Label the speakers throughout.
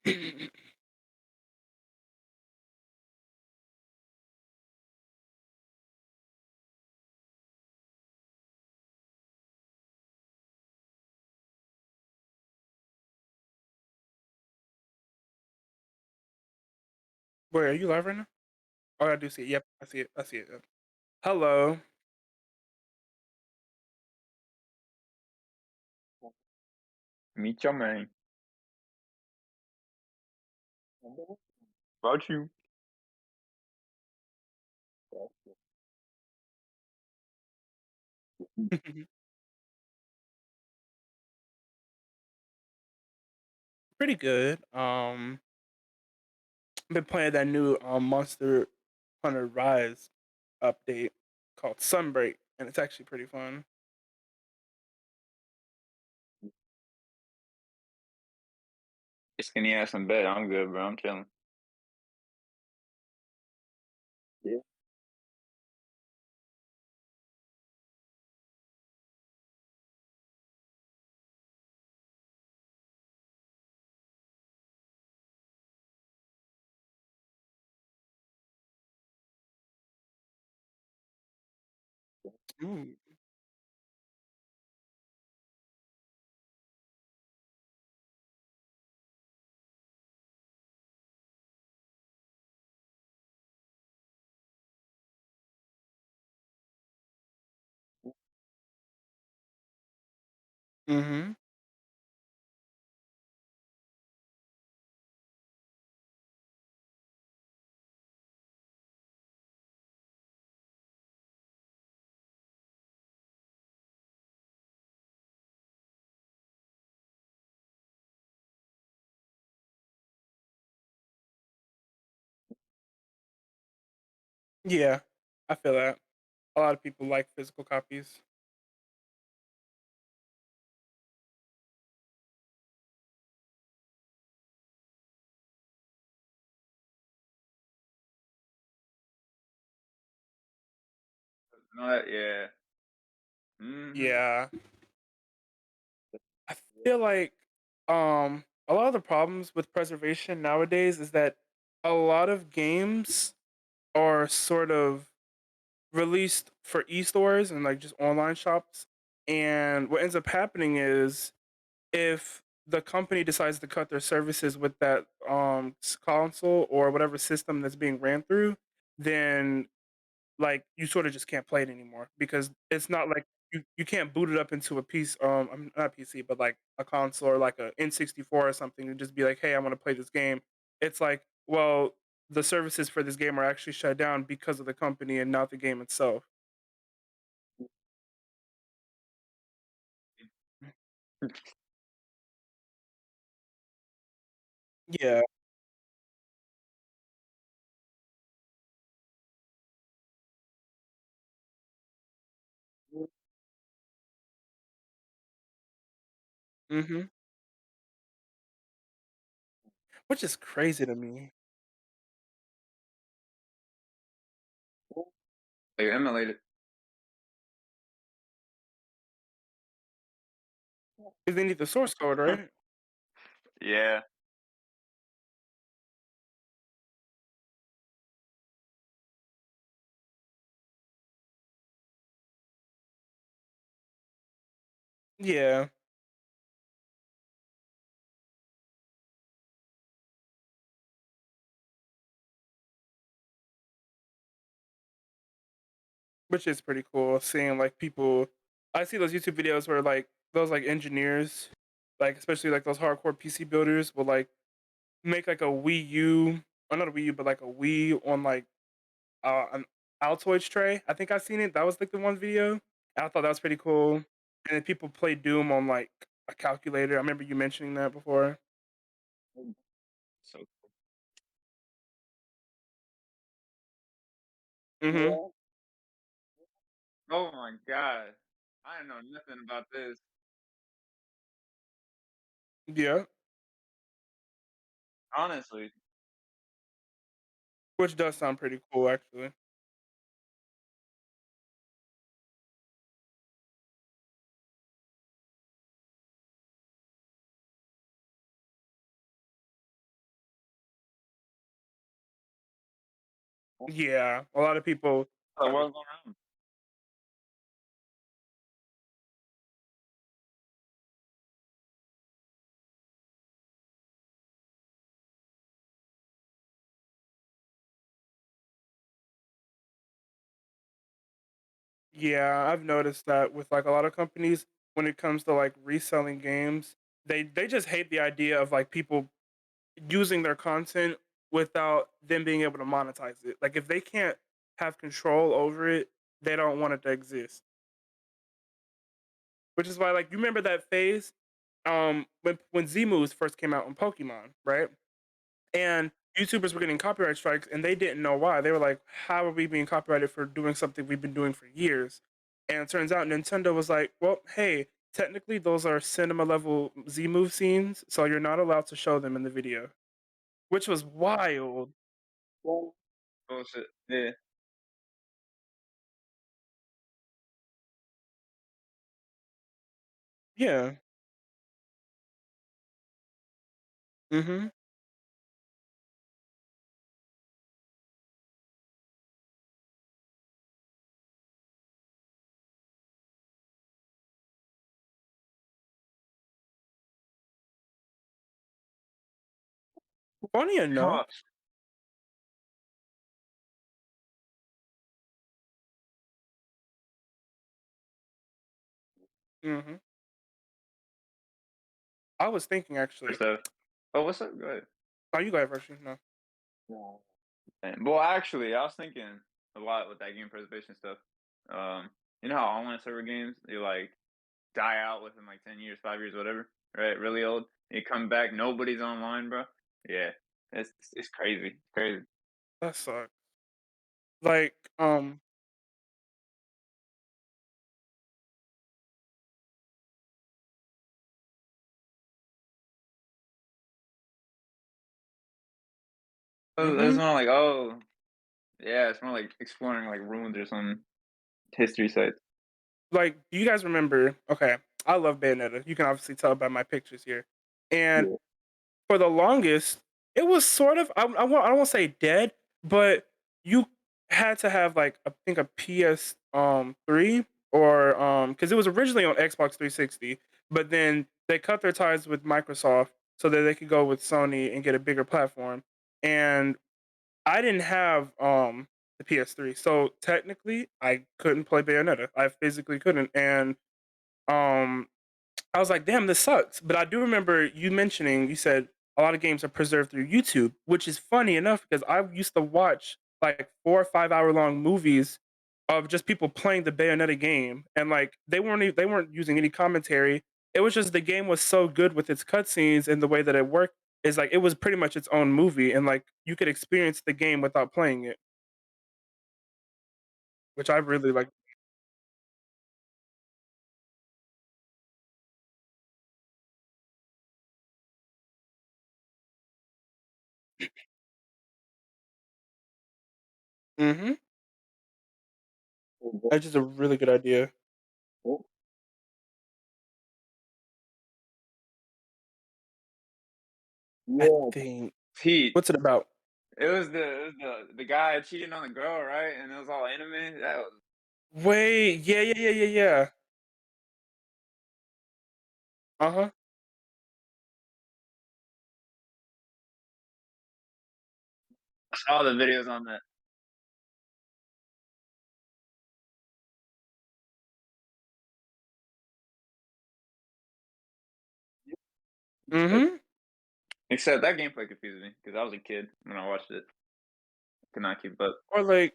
Speaker 1: Wait, are you live right now? Oh, I do see it. Yep, I see it. I see it. Yep. Hello.
Speaker 2: Meet your man. About you.
Speaker 1: Pretty good. Been playing that new Monster Hunter Rise update called Sunbreak, and it's actually pretty fun.
Speaker 2: Skinny ass in bed. I'm good, bro. I'm chilling. Yeah.
Speaker 1: Ooh. Mm-hmm. Yeah, I feel that. A lot of people like physical copies.
Speaker 2: Yeah. Mm-hmm.
Speaker 1: Yeah, I feel like a lot of the problems with preservation nowadays is that a lot of games are sort of released for e-stores and like just online shops. And what ends up happening is if the company decides to cut their services with that console or whatever system that's being ran through, then like you sort of just can't play it anymore because it's not like you can't boot it up into a piece not PC but like a console or like a N64 or something and just be like, hey, I want to play this game. It's like, well, the services for this game are actually shut down because of the company and not the game itself. Yeah. Hmm. Which is crazy to me.
Speaker 2: They emulated.
Speaker 1: Because they need the source code, right?
Speaker 2: Yeah.
Speaker 1: Yeah. Which is pretty cool seeing like people. I see those YouTube videos where like those like engineers, like especially like those hardcore PC builders will like make like a Wii U, or not a Wii U, but like a Wii on like an Altoids tray. I think I seen it. That was like the one video. And I thought that was pretty cool. And then people play Doom on like a calculator. I remember you mentioning that before.
Speaker 2: So
Speaker 1: Hmm.
Speaker 2: oh my god. I didn't know nothing about this.
Speaker 1: Yeah,
Speaker 2: Honestly.
Speaker 1: which does sound pretty cool actually. Yeah, a lot of people.
Speaker 2: The world's going around.
Speaker 1: Yeah, I've noticed that with like a lot of companies when it comes to like reselling games, they just hate the idea of like people using their content without them being able to monetize it. Like if they can't have control over it, they don't want it to exist. Which is why like you remember that phase when Z moves first came out on Pokemon, right? And YouTubers were getting copyright strikes and they didn't know why. They were like, how are we being copyrighted for doing something we've been doing for years? And it turns out Nintendo was like, well, hey, technically those are cinema level Z move scenes, so you're not allowed to show them in the video, which was wild.
Speaker 2: Well, bullshit. Yeah.
Speaker 1: Yeah. Hmm. Funny enough.
Speaker 2: Huh.
Speaker 1: Hmm. I was thinking
Speaker 2: For
Speaker 1: actually.
Speaker 2: stuff. Oh, what's up? Go ahead.
Speaker 1: Oh, you go ahead first. No.
Speaker 2: Yeah. Well, actually, I was thinking a lot with that game preservation stuff. Um, you know how online server games they like die out within like 10 years, 5 years, whatever, right? Really old. You come back, nobody's online, bro. Yeah, it's crazy, crazy.
Speaker 1: That sucks. Like,
Speaker 2: It's
Speaker 1: mhm.
Speaker 2: more like, oh, yeah, it's more like exploring like ruins or some history sites.
Speaker 1: Like, do you guys remember? Okay, I love Bayonetta. You can obviously tell by my pictures here. And
Speaker 2: Yeah.
Speaker 1: for the longest, it was sort of I don't want to say dead, but you had to have like I think a PS 3 or because it was originally on Xbox 360, but then they cut their ties with Microsoft so that they could go with Sony and get a bigger platform. And I didn't have the PS3, so technically I couldn't play Bayonetta. I physically couldn't, and um I was like, damn, this sucks. But I do remember you mentioning, you said a lot of games are preserved through YouTube, which is funny enough because I used to watch like 4 or 5 hour long movies of just people playing the Bayonetta game, and like they weren't using any commentary. It was just the game was so good with its cutscenes and the way that it worked. Is like it was pretty much its own movie, and like you could experience the game without playing it, which I really like. Hmm. That's just a really good idea. I
Speaker 2: Yeah,
Speaker 1: think.
Speaker 2: Pete.
Speaker 1: What's it about?
Speaker 2: It was the guy cheating on the girl, right? And it was all anime. That was
Speaker 1: Wait, yeah, yeah, yeah, yeah, yeah. Uh-huh.
Speaker 2: I saw the videos on that.
Speaker 1: Mhm.
Speaker 2: Except that gameplay confused me because I was a kid when I watched it. Could not keep up.
Speaker 1: Or like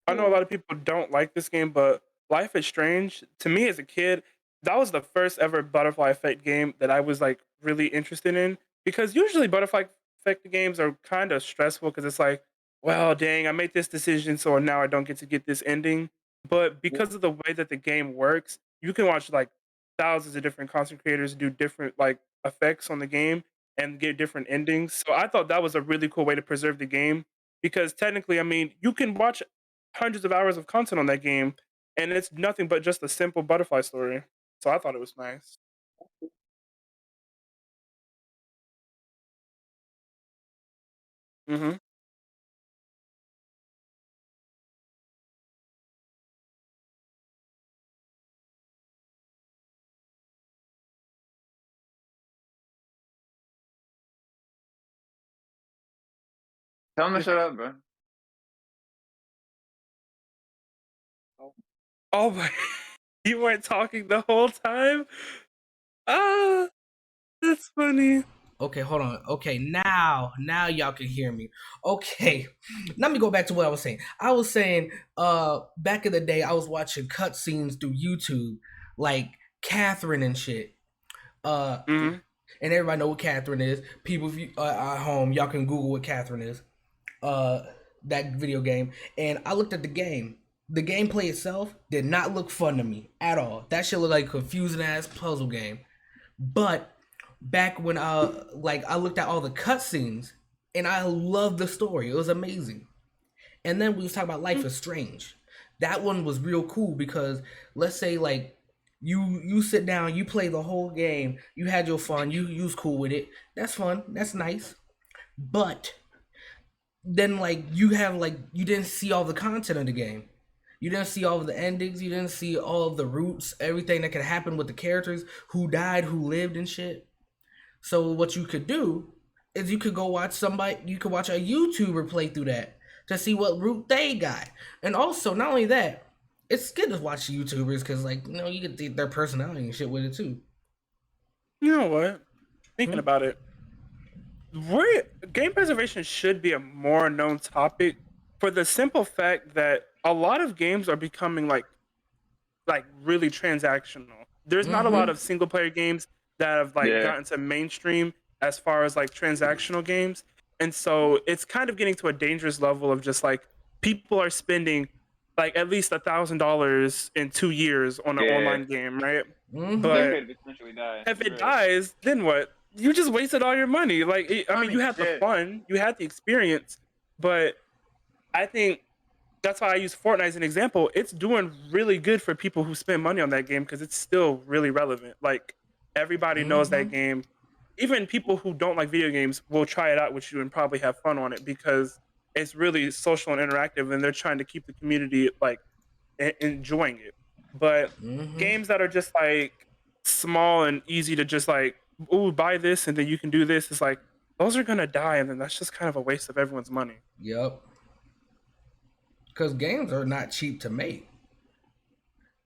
Speaker 1: I know a
Speaker 2: Yeah.
Speaker 1: lot of people don't like this game, but Life is Strange, to me as a kid, that was the first ever butterfly effect game that I was like really interested in because usually butterfly effect games are kind of stressful because it's like, well, dang, I made this decision, so now I don't get to get this ending. But because of the way that the game works, you can watch like thousands of different content creators do different like effects on the game and get different endings. So I thought that was a really cool way to preserve the game because technically, I mean, you can watch hundreds of hours of content on that game, and it's nothing but just a simple butterfly story. So I thought it was nice. Mhm.
Speaker 2: Tell him to
Speaker 1: Just
Speaker 2: shut up, bro.
Speaker 1: oh my, you weren't talking the whole time. Ah, that's funny.
Speaker 3: Okay, hold on. Okay, now y'all can hear me. Okay, let me go back to what I was saying. I was saying, back in the day, I was watching cutscenes through YouTube, like Catherine and shit. Uh,
Speaker 1: Mm-hmm.
Speaker 3: and everybody know what Catherine is. People if you, at home, y'all can Google what Catherine is. Uh, that video game, and I looked at the game. The gameplay itself did not look fun to me at all. That shit looked like a confusing ass puzzle game. But back when I looked at all the cutscenes and I loved the story. It was amazing. And then we was talking about Life is Strange. That one was real cool because let's say like you sit down, you play the whole game, you had your fun, you was cool with it. That's fun. That's nice. But then like you have like you didn't see all the content of the game. You didn't see all of the endings. You didn't see all of the roots, everything that could happen with the characters, who died, who lived, and shit. So what you could do is you could go watch somebody. You could watch a YouTuber play through that to see what route they got. And also, not only that, it's good to watch YouTubers because, like, you know, you get their personality and shit with it too.
Speaker 1: You know what? Thinking
Speaker 3: Hmm?
Speaker 1: about it, game preservation should be a more known topic for the simple fact that a lot of games are becoming like really transactional. There's not a lot
Speaker 3: Mm-hmm.
Speaker 1: of single player games that have like
Speaker 2: Yeah.
Speaker 1: gotten to mainstream as far as like transactional games. And so it's kind of getting to a dangerous level of just like people are spending like at least $1,000 in 2 years on an
Speaker 2: Yeah.
Speaker 1: online game, right?
Speaker 2: That
Speaker 3: Mm-hmm.
Speaker 1: But
Speaker 2: could potentially die.
Speaker 1: if it
Speaker 2: You're right.
Speaker 1: dies, then what? You just wasted all your money. Like, I mean, you
Speaker 2: Money.
Speaker 1: had the
Speaker 2: Yeah.
Speaker 1: fun, you had the experience, but I think that's why I use Fortnite as an example. It's doing really good for people who spend money on that game because it's still really relevant. Like everybody knows
Speaker 3: Mm-hmm.
Speaker 1: that game. Even people who don't like video games will try it out with you and probably have fun on it because it's really social and interactive, and they're trying to keep the community like enjoying it. But
Speaker 3: Mm-hmm.
Speaker 1: games that are just like small and easy to just like, oh, buy this and then you can do this, is like those are gonna die, and then that's just kind of a waste of everyone's money.
Speaker 3: Yep. Because games are not cheap to make.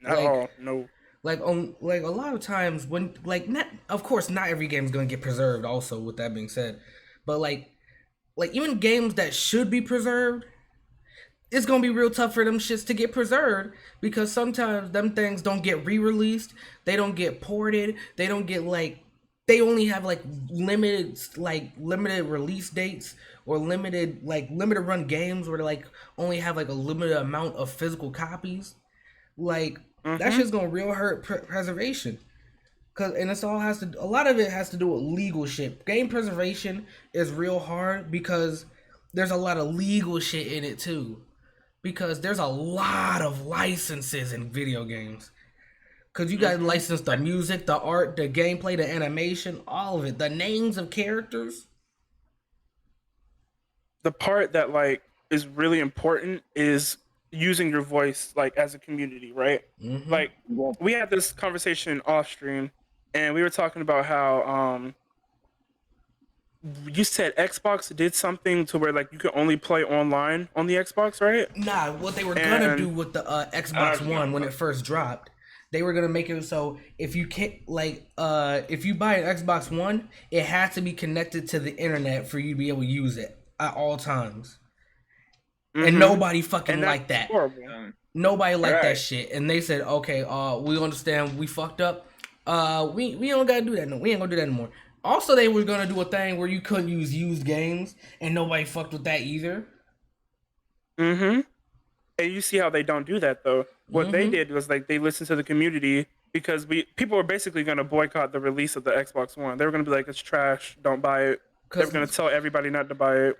Speaker 1: Not
Speaker 3: Like,
Speaker 1: all, no.
Speaker 3: like a lot of times when like not of course not every game is gonna get preserved. Also, with that being said, but like even games that should be preserved, it's gonna be real tough for them shits to get preserved because sometimes them things don't get re-released, they don't get ported, they don't get like they only have limited release dates or limited run games where they like only have like a limited amount of physical copies. Like that
Speaker 1: Mm-hmm.
Speaker 3: shit's gonna real hurt preservation. Cause and it's all has to a lot of it has to do with legal shit. Game preservation is real hard because there's a lot of legal shit in it too. Because there's a lot of licenses in video games. Cause you got to
Speaker 1: Mm-hmm.
Speaker 3: license the music, the art, the gameplay, the animation, all of it, the names of characters.
Speaker 1: The part that like is really important is using your voice like as a community, right?
Speaker 3: Mm-hmm.
Speaker 1: Like we had this conversation off stream and we were talking about how you said Xbox did something to where like you could only play online on the Xbox, right?
Speaker 3: Nah, what they were gonna do
Speaker 1: And
Speaker 3: with the
Speaker 2: I know
Speaker 3: Xbox
Speaker 2: what you're
Speaker 3: One
Speaker 2: talking
Speaker 3: when
Speaker 2: about.
Speaker 3: it first dropped, they were gonna make it so if you can't if you buy an Xbox One, it has to be connected to the internet for you to be able to use it at all times. And
Speaker 1: mm-hmm.
Speaker 3: nobody
Speaker 1: And
Speaker 3: fucking
Speaker 1: that's
Speaker 3: liked that.
Speaker 1: horrible.
Speaker 3: Nobody
Speaker 2: All
Speaker 3: liked that
Speaker 2: right.
Speaker 3: shit. And they said, okay, we understand we fucked up. We don't gotta do that no. We ain't gonna do that anymore. Also, they was gonna do a thing where you couldn't use used games, and nobody fucked with that either.
Speaker 1: Mm-hmm. And you see how they don't do that though. What they
Speaker 3: Mm-hmm.
Speaker 1: did was like they listened to the community because we people were basically going to boycott the release of the Xbox One. They were going to be like, "It's trash. Don't buy it." They were going to
Speaker 3: Cause
Speaker 1: tell everybody not to buy it.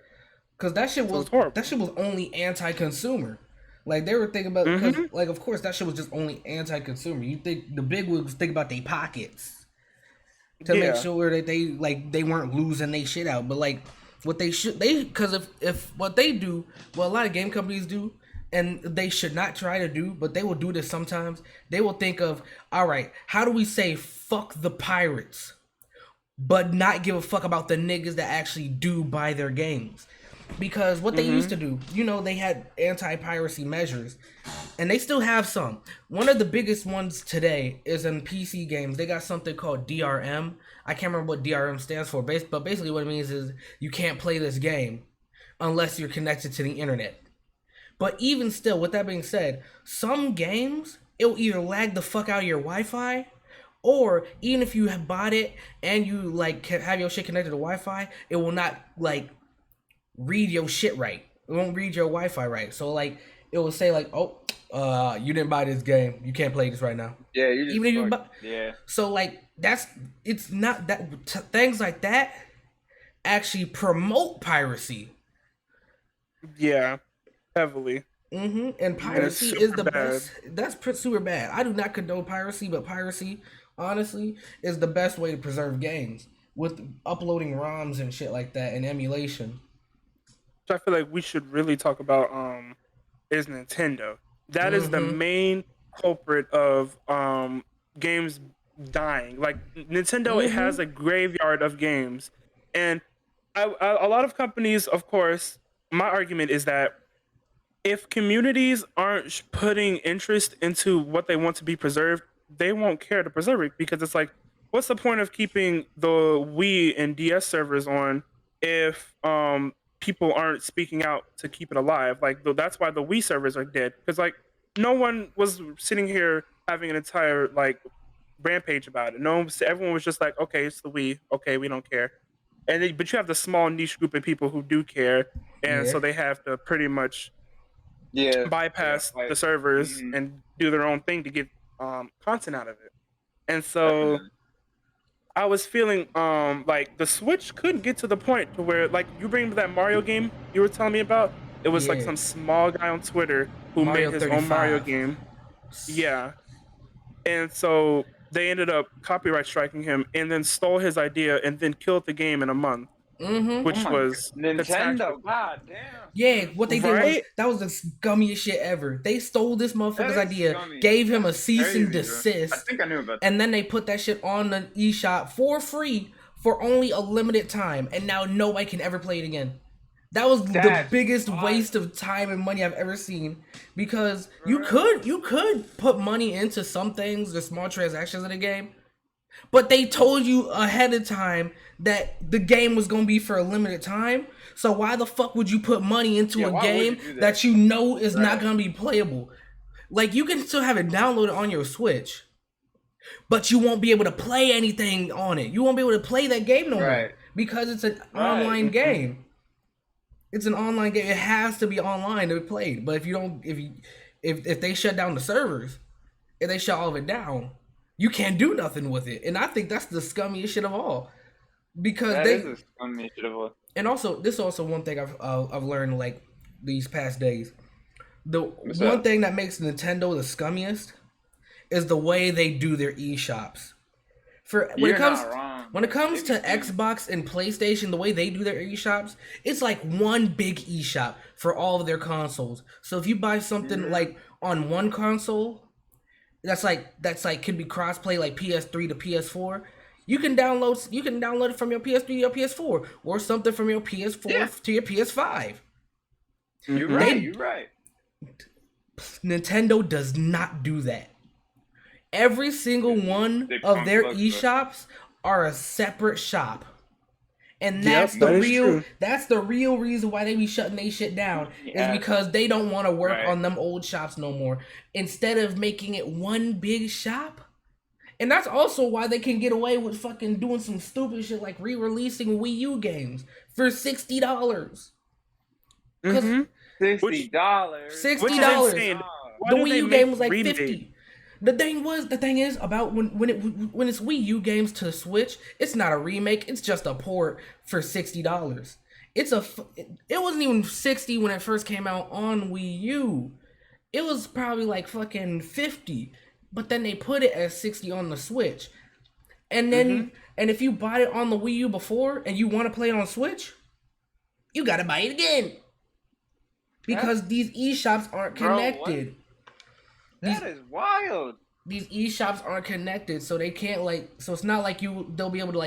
Speaker 3: Cause
Speaker 1: So it's horrible.
Speaker 3: that shit was only anti-consumer. Like they were thinking about, cause
Speaker 1: Mm-hmm.
Speaker 3: like of course that shit was just only anti-consumer. You think the big wigs think about their pockets to make
Speaker 1: Yeah.
Speaker 3: sure that they weren't losing their shit out. But like what they should they because if what they do, what a lot of game companies do, and they should not try to do, but they will do this sometimes. They will think of, all right, how do we say fuck the pirates, but not give a fuck about the niggas that actually do buy their games. Because what they used to do, they had anti-piracy measures, and they still have some. One of the biggest ones today is in PC games. They got something called DRM. I can't remember what DRM stands for, but basically what it means is you can't play this game unless you're connected to the internet. But even still, with that being said, some games, it'll either lag the fuck out of your Wi-Fi, or even if you have bought it and you have your shit connected to Wi-Fi, it will not read your shit right. It won't read your Wi-Fi right. So it will say you didn't buy this game. You can't play this right now.
Speaker 2: Yeah, you just
Speaker 3: even if you buy.
Speaker 2: Yeah.
Speaker 3: So it's not that things like that actually promote piracy.
Speaker 1: Yeah, heavily.
Speaker 3: And piracy is the
Speaker 1: bad.
Speaker 3: best. That's super bad. I do not condone piracy, but piracy, honestly, is the best way to preserve games with uploading ROMs and shit like that and emulation.
Speaker 1: I feel like we should really talk about is Nintendo. That is the main culprit of games dying. Like Nintendo, it has a graveyard of games, and a lot of companies, of course. My argument is that if communities aren't putting interest into what they want to be preserved, they won't care to preserve it, because it's like, what's the point of keeping the Wii and DS servers on if people aren't speaking out to keep it alive? Like that's why the Wii servers are dead, because no one was sitting here having an entire rampage about it. Everyone was just like, okay, it's the Wii, okay, we don't care. But you have the small niche group of people who do care, and so they have to pretty much bypass the servers and do their own thing to get content out of it. And so I was feeling like the Switch couldn't get to the point to where, you bring that Mario game you were telling me about. It was some small guy on Twitter who
Speaker 3: Mario
Speaker 1: made his
Speaker 3: 35.
Speaker 1: own Mario game. Yeah. And so they ended up copyright striking him and then stole his idea and then killed the game in a month. Which was
Speaker 2: Nintendo. God damn.
Speaker 3: Yeah, what they did was that was the scummiest shit ever. They stole this motherfucker's idea, gave him a cease and desist.
Speaker 2: I think I knew about that.
Speaker 3: And then they put that shit on the eShop for free for only a limited time, and now nobody can ever play it again. That was the biggest waste of time and money I've ever seen, because you could put money into some things, the small transactions in the game, but they told you ahead of time that the game was going to be for a limited time. So why the fuck would you put money into a game that you know is not going to be playable? You can still have it downloaded on your Switch, but you won't be able to play anything on it. You won't be able to play that game no more, because it's an online game. It's an online game. It has to be online to be played. But if they shut down the servers, if they shut all of it down, you can't do nothing with it. And I think that's the scummiest shit of all. Because
Speaker 2: that is the scummiest shit of all. And
Speaker 3: also, this is also one thing I've learned these past days. One thing that makes Nintendo the scummiest is the way they do their eShops. When it comes to Xbox and PlayStation, the way they do their eShops, it's like one big eShop for all of their consoles. So if you buy something on one console, that's could be crossplay PS3 to PS4. You can download it from your PS3 to your PS4, or something from your PS4 to your PS5.
Speaker 2: You're right.
Speaker 3: Nintendo does not do that. Every single one of their eShops are a separate shop. And that's the real reason why they be shutting their shit down, is because they don't want to work on them old shops no more, instead of making it one big shop. And that's also why they can get away with fucking doing some stupid shit like re-releasing Wii U games for $60.
Speaker 2: $60.
Speaker 3: $60. The Wii U game was like $50. The thing is about when it's Wii U games to Switch, it's not a remake, it's just a port for $60. It wasn't even $60 when it first came out on Wii U. It was probably like fucking $50, but then they put it at $60 on the Switch. And then and if you bought it on the Wii U before and you want to play it on Switch, you gotta buy it again, because these eShops aren't connected.
Speaker 2: That is wild.
Speaker 3: These eShops aren't connected, so they can't so it's not like they'll be able to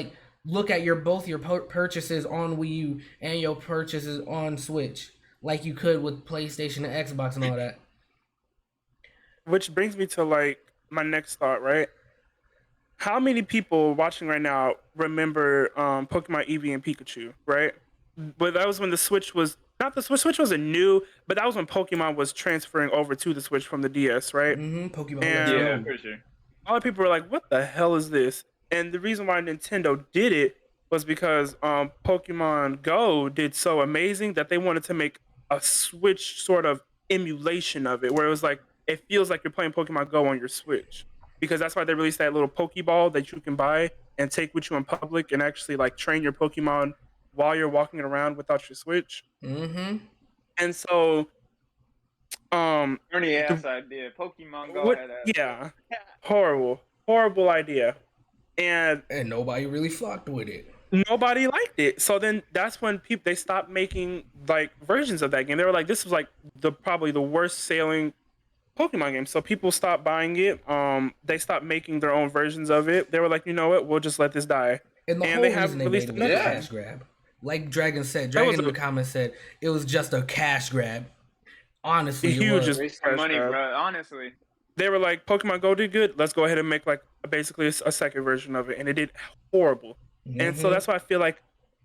Speaker 3: look at both your purchases on Wii U and your purchases on Switch, like you could with PlayStation and Xbox and all that.
Speaker 1: Which brings me to like my next thought, right? How many people watching right now remember Pokemon Eevee and Pikachu, right? But that was when the Switch was not the Switch. Switch wasn't new, but that was when Pokemon was transferring over to the Switch from the DS, right?
Speaker 3: Pokemon Let's
Speaker 1: And
Speaker 2: Yeah,
Speaker 3: Go.
Speaker 2: for sure.
Speaker 1: a lot of people were like, "What the hell is this?" And the reason why Nintendo did it was because Pokemon Go did so amazing that they wanted to make a Switch sort of emulation of it, where it was like it feels like you're playing Pokemon Go on your Switch. Because that's why they released that little Pokeball that you can buy and take with you in public and actually like train your Pokemon while you're walking around without your Switch.
Speaker 3: Mm-hmm.
Speaker 1: And so,
Speaker 2: Ernie
Speaker 1: the
Speaker 2: ass idea. Pokemon Go
Speaker 1: what?
Speaker 2: had that.
Speaker 1: Yeah, horrible idea. And
Speaker 3: And nobody really fucked with it.
Speaker 1: nobody liked it. So then that's when people they stopped making like versions of that game. They were like, this was like probably the worst selling Pokemon game. So people stopped buying it. They stopped making their own versions of it. They were like, you know what, we'll just let this die.
Speaker 3: And the
Speaker 1: And they
Speaker 3: whole reason
Speaker 1: haven't
Speaker 3: they made
Speaker 1: released
Speaker 3: it was a
Speaker 1: another
Speaker 2: Yeah.
Speaker 3: cash
Speaker 1: one.
Speaker 3: grab. Like Dragon said,
Speaker 1: That was
Speaker 3: Dragon in the comments said it was just a cash grab. Honestly, it
Speaker 1: huge
Speaker 3: was.
Speaker 2: Waste of money,
Speaker 1: grab.
Speaker 2: bro. Honestly.
Speaker 1: They were like, Pokemon Go did good. Let's go ahead and make like basically a second version of it, and it did horrible. And so that's why I feel like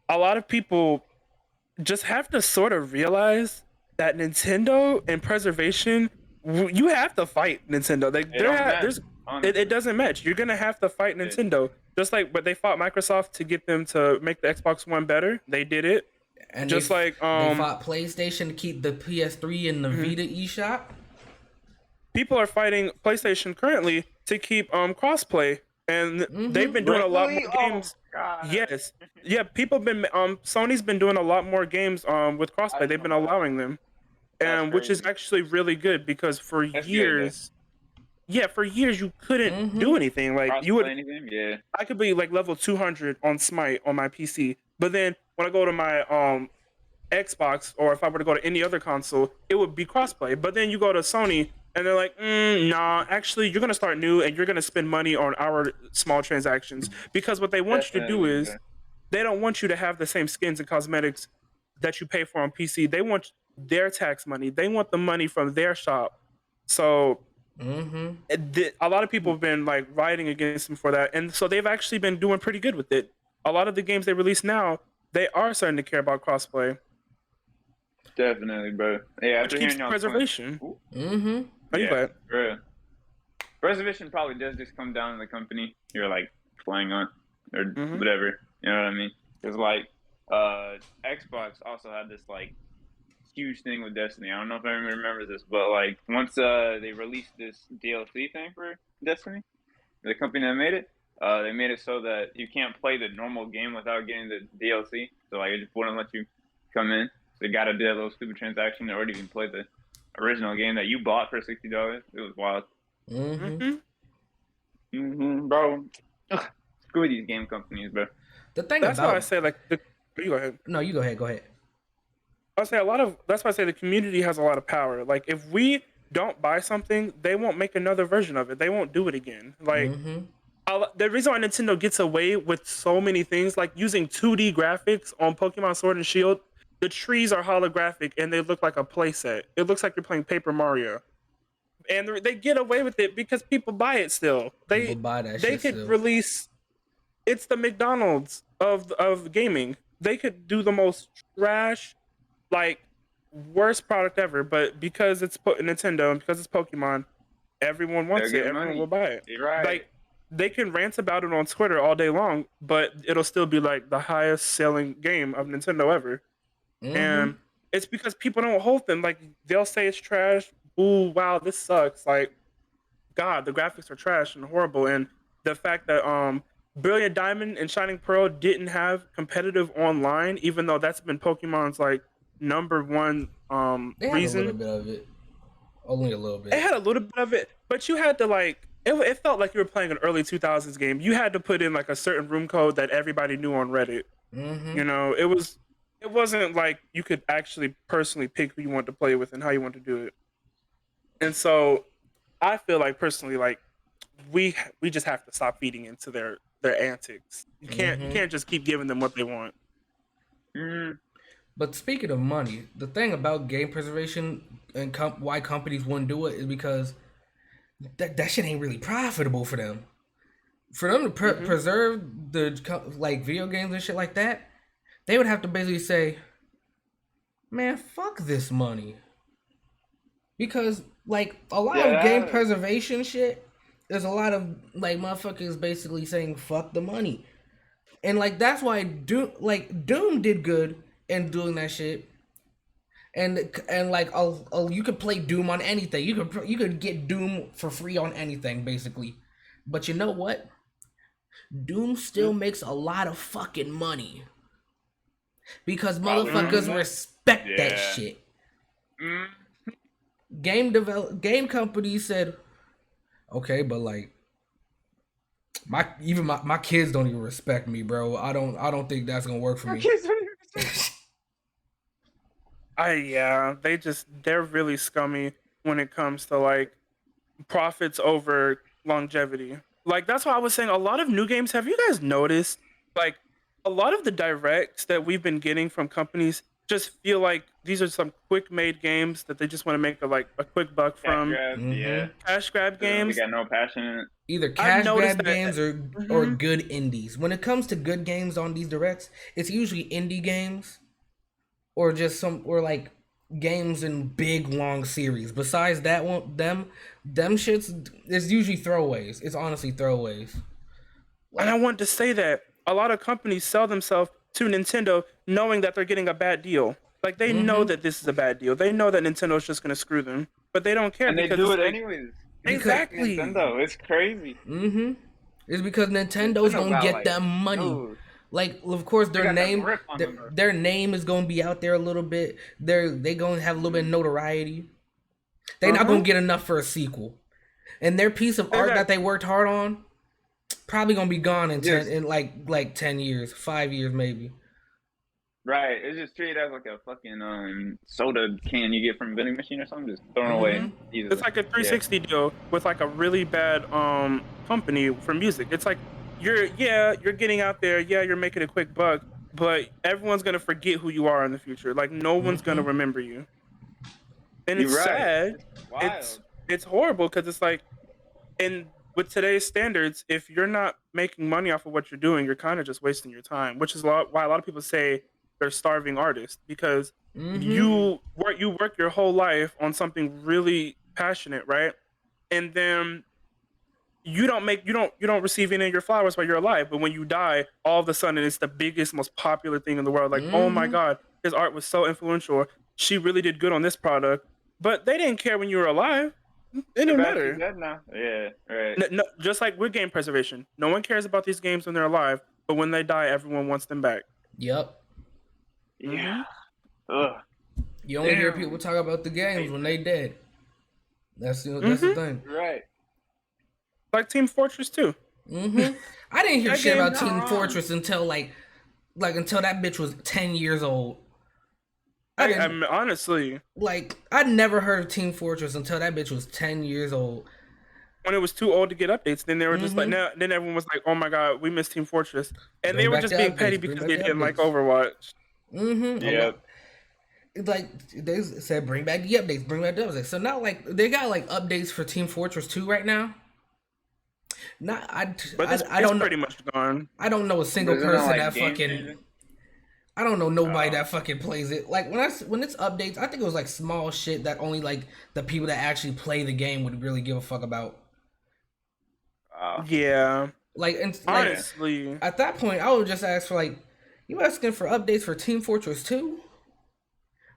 Speaker 1: a lot of people just have to sort of realize that Nintendo and preservation, you have to fight Nintendo. Like
Speaker 2: It don't match,
Speaker 1: there's
Speaker 2: honestly.
Speaker 1: it doesn't match. You're gonna have to fight Nintendo. Just like but they fought Microsoft to get them to make the Xbox One better. They did it.
Speaker 3: And
Speaker 1: Just
Speaker 3: they,
Speaker 1: like
Speaker 3: they fought PlayStation to keep the PS3 and the Vita eShop.
Speaker 1: people are fighting PlayStation currently to keep crossplay, and they've been doing a lot more
Speaker 2: Really?
Speaker 1: games.
Speaker 2: Oh, God.
Speaker 1: Yes, yeah, people been Sony's been doing a lot more games with crossplay.
Speaker 2: didn't
Speaker 1: They've been
Speaker 2: know that.
Speaker 1: allowing them,
Speaker 2: That's
Speaker 1: and which is
Speaker 2: crazy.
Speaker 1: actually really good because for
Speaker 2: That's good,
Speaker 1: years, yeah, for years you couldn't do anything. Like you
Speaker 2: Crossplay
Speaker 1: would,
Speaker 2: anything? Yeah.
Speaker 1: I could be like level 200 on Smite on my PC, but then when I go to my Xbox or if I were to go to any other console, it would be crossplay. But then you go to Sony and they're like, nah, actually, you're gonna start new and you're gonna spend money on our small transactions because what they want you to do
Speaker 2: Definitely,
Speaker 1: is
Speaker 2: bro.
Speaker 1: they don't want you to have the same skins and cosmetics that you pay for on PC. They want their tax money. They want the money from their shop. So a lot of people have been like rioting against them for that, and so they've actually been doing pretty good with it. A lot of the games they release now, they are starting to care about crossplay.
Speaker 2: Definitely, bro. Yeah,
Speaker 1: Which
Speaker 2: after
Speaker 1: keeps
Speaker 2: hearing y'all's
Speaker 1: preservation.
Speaker 2: point.
Speaker 1: Are you glad?
Speaker 2: Bro. Preservation probably does just come down to the company you're like playing on or whatever. You know what I mean? Because like Xbox also had this like huge thing with Destiny. I don't know if anyone remembers this, but like once they released this DLC thing for Destiny, the company that made it, they made it so that you can't play the normal game without getting the DLC. So like it just wouldn't let you come in. So you got to do that little stupid transaction or even play the original game that you bought for $60. It was wild. Bro. Ugh, screw these game companies, bro.
Speaker 3: The thing
Speaker 1: That's
Speaker 3: about
Speaker 1: why I say like you go ahead.
Speaker 3: no, you go ahead. Go ahead.
Speaker 1: I'll say that's why I say the community has a lot of power. Like if we don't buy something, they won't make another version of it. They won't do it again. Like the reason why Nintendo gets away with so many things, like using 2D graphics on Pokemon Sword and Shield, the trees are holographic and they look like a playset. It looks like you're playing Paper Mario. And they get away with it because people buy it still.
Speaker 3: People buy that
Speaker 1: they
Speaker 3: shit
Speaker 1: could
Speaker 3: still.
Speaker 1: release. It's the McDonald's of gaming. They could do the most trash, like worst product ever, but because it's Nintendo and because it's Pokemon, everyone wants
Speaker 2: They'll
Speaker 1: it.
Speaker 2: get
Speaker 1: Everyone
Speaker 2: money.
Speaker 1: will buy it.
Speaker 2: You're right.
Speaker 1: Like they can rant about it on Twitter all day long, but it'll still be like the highest selling game of Nintendo ever. And it's because people don't hold them. Like they'll say it's trash. Ooh, wow, this sucks. Like, God, the graphics are trash and horrible. And the fact that Brilliant Diamond and Shining Pearl didn't have competitive online, even though that's been Pokemon's like number one
Speaker 3: They had
Speaker 1: reason.
Speaker 3: a little bit of it. Only a little bit.
Speaker 1: It had a little bit of it, but you had to like it felt like you were playing an early 2000s game. You had to put in like a certain room code that everybody knew on Reddit. You know, it wasn't like you could actually personally pick who you want to play with and how you want to do it. And so I feel like personally like we just have to stop feeding into their their antics. You can't just keep giving them what they want.
Speaker 2: Mm.
Speaker 3: But speaking of money, the thing about game preservation and why companies wouldn't do it is because that shit ain't really profitable for them. For them to preserve the like video games and shit like that, they would have to basically say, "Man, fuck this money," because like a lot of game preservation shit, there's a lot of like motherfuckers basically saying "fuck the money," and like that's why Doom did good in doing that shit. And like you could play Doom on anything. You could get Doom for free on anything basically. But you know what? Doom still makes a lot of fucking money because motherfuckers respect that shit. Game companies said, okay, but like my kids don't even respect me, bro. I don't think that's gonna work for me.
Speaker 1: They're really scummy when it comes to like profits over longevity. Like that's why I was saying a lot of new games. Have you guys noticed like a lot of the directs that we've been getting from companies just feel like these are some quick made games that they just want to make a quick buck from. Cash grab games.
Speaker 2: They got no passion in it.
Speaker 3: Either cash grab games or good indies. When it comes to good games on these directs, it's usually indie games or just like games in big long series. Besides that one, them shits, it's usually throwaways. It's honestly throwaways.
Speaker 1: And I want to say that a lot of companies sell themselves to Nintendo knowing that they're getting a bad deal. Like they know that this is a bad deal. They know that Nintendo's just gonna screw them, but they don't care.
Speaker 2: And they do it anyways.
Speaker 1: Exactly.
Speaker 2: Nintendo, it's crazy.
Speaker 3: It's because Nintendo's gonna get them money. Dude. Like, of course, their name is gonna be out there a little bit. They gonna have a little bit of notoriety. They're not gonna get enough for a sequel, and their piece of art that they worked hard on probably gonna be gone in 10 years, 5 years maybe.
Speaker 2: Right, it's just treated as like a fucking soda can you get from a vending machine or something, just thrown away.
Speaker 1: It's like a 360 deal with like a really bad company for music. It's like you're getting out there, you're making a quick buck, but everyone's gonna forget who you are in the future. Like no one's gonna remember you, and it's sad. It's horrible because it's like, and with today's standards, if you're not making money off of what you're doing, you're kind of just wasting your time. Which is why a lot of people say they're starving artists because you work your whole life on something really passionate, right? And then you don't receive any of your flowers while you're alive, but when you die, all of a sudden it's the biggest, most popular thing in the world. Like, oh my God, his art was so influential. She really did good on this product, but they didn't care when you were alive. It didn't matter.
Speaker 2: Now. Yeah, right.
Speaker 1: No, just like with game preservation, no one cares about these games when they're alive, but when they die, everyone wants them back.
Speaker 3: Yep.
Speaker 2: Yeah.
Speaker 3: You only hear people talk about the games when they dead. That's the thing.
Speaker 2: Right.
Speaker 1: Like Team Fortress 2.
Speaker 3: I didn't hear shit about Team Fortress until until that bitch was 10 years old.
Speaker 1: I mean, honestly,
Speaker 3: like I'd never heard of Team Fortress until that bitch was 10 years old.
Speaker 1: When it was too old to get updates, then they were just like, then everyone was like, "Oh my God, we miss Team Fortress," and they were just being petty because they didn't like Overwatch.
Speaker 2: Yeah.
Speaker 3: Like they said, bring back the updates, bring back the updates. So now, like they got like updates for Team Fortress 2 right now. I don't know.
Speaker 1: Pretty much gone.
Speaker 3: I don't know a single person that fucking. I don't know nobody that fucking plays it. Like when it's updates, I think it was like small shit that only like the people that actually play the game would really give a fuck about.
Speaker 1: Yeah.
Speaker 3: Like
Speaker 1: honestly,
Speaker 3: at that point, I would just ask for like, you asking for updates for Team Fortress 2?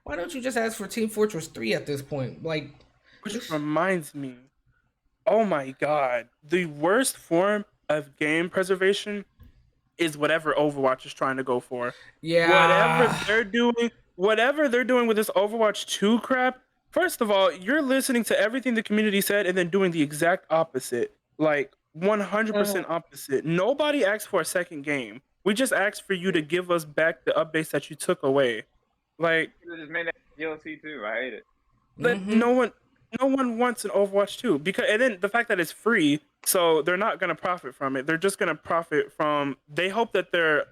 Speaker 3: Why don't you just ask for Team Fortress 3 at this point? Like,
Speaker 1: which reminds me, oh my God, the worst form of game preservation is whatever Overwatch is trying to go for.
Speaker 3: Yeah.
Speaker 1: Whatever they're doing with this Overwatch 2 crap. First of all, you're listening to everything the community said and then doing the exact opposite. Like 100% opposite. Nobody asked for a second game. We just asked for you to give us back the updates that you took away. Like,
Speaker 2: you just made that DLC too. I hate it.
Speaker 1: But no one wants an Overwatch 2 because, and then the fact that it's free So they're not going to profit from it. They're just going to profit from. They hope that their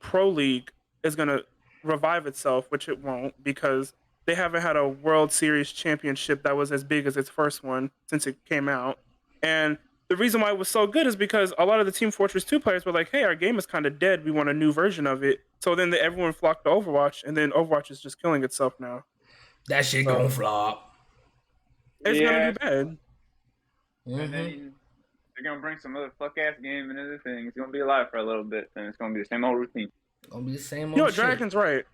Speaker 1: pro league is going to revive itself, which it won't because they haven't had a World Series championship that was as big as its first one since it came out. And the reason why it was so good is because a lot of the Team Fortress 2 players were like, "Hey, our game is kind of dead. We want a new version of it." So then everyone flocked to Overwatch, and then Overwatch is just killing itself now.
Speaker 3: That shit
Speaker 1: So-
Speaker 3: gonna flop.
Speaker 1: It's
Speaker 2: Yeah.
Speaker 1: gonna do bad.
Speaker 2: And
Speaker 3: Mhm.
Speaker 2: then they're gonna bring some other fuck ass game and other things. It's gonna be alive for a little bit, and it's gonna be the same old routine.
Speaker 3: Gonna be the same old
Speaker 1: You know,
Speaker 3: shit.
Speaker 1: Dragon's right.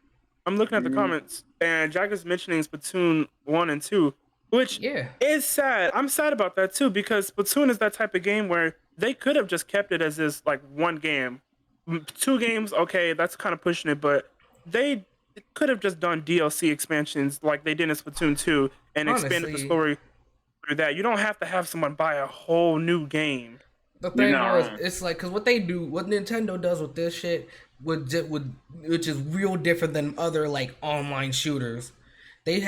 Speaker 1: I'm looking at the
Speaker 2: Mhm.
Speaker 1: comments, and Dragon's mentioning Splatoon 1 and 2, which
Speaker 3: Yeah.
Speaker 1: is sad. I'm sad about that too, because Splatoon is that type of game where they could have just kept it as this like one game. 2 games, okay, that's kind of pushing it, but they could have just done DLC expansions like they did in Splatoon 2 and expanded the
Speaker 3: Honestly-
Speaker 1: story through that. You don't have to have someone buy a whole new game.
Speaker 3: The thing
Speaker 2: not
Speaker 3: was,
Speaker 2: wrong.
Speaker 3: it's like, because what they do, what Nintendo does with this shit, which is real different than other like online shooters. They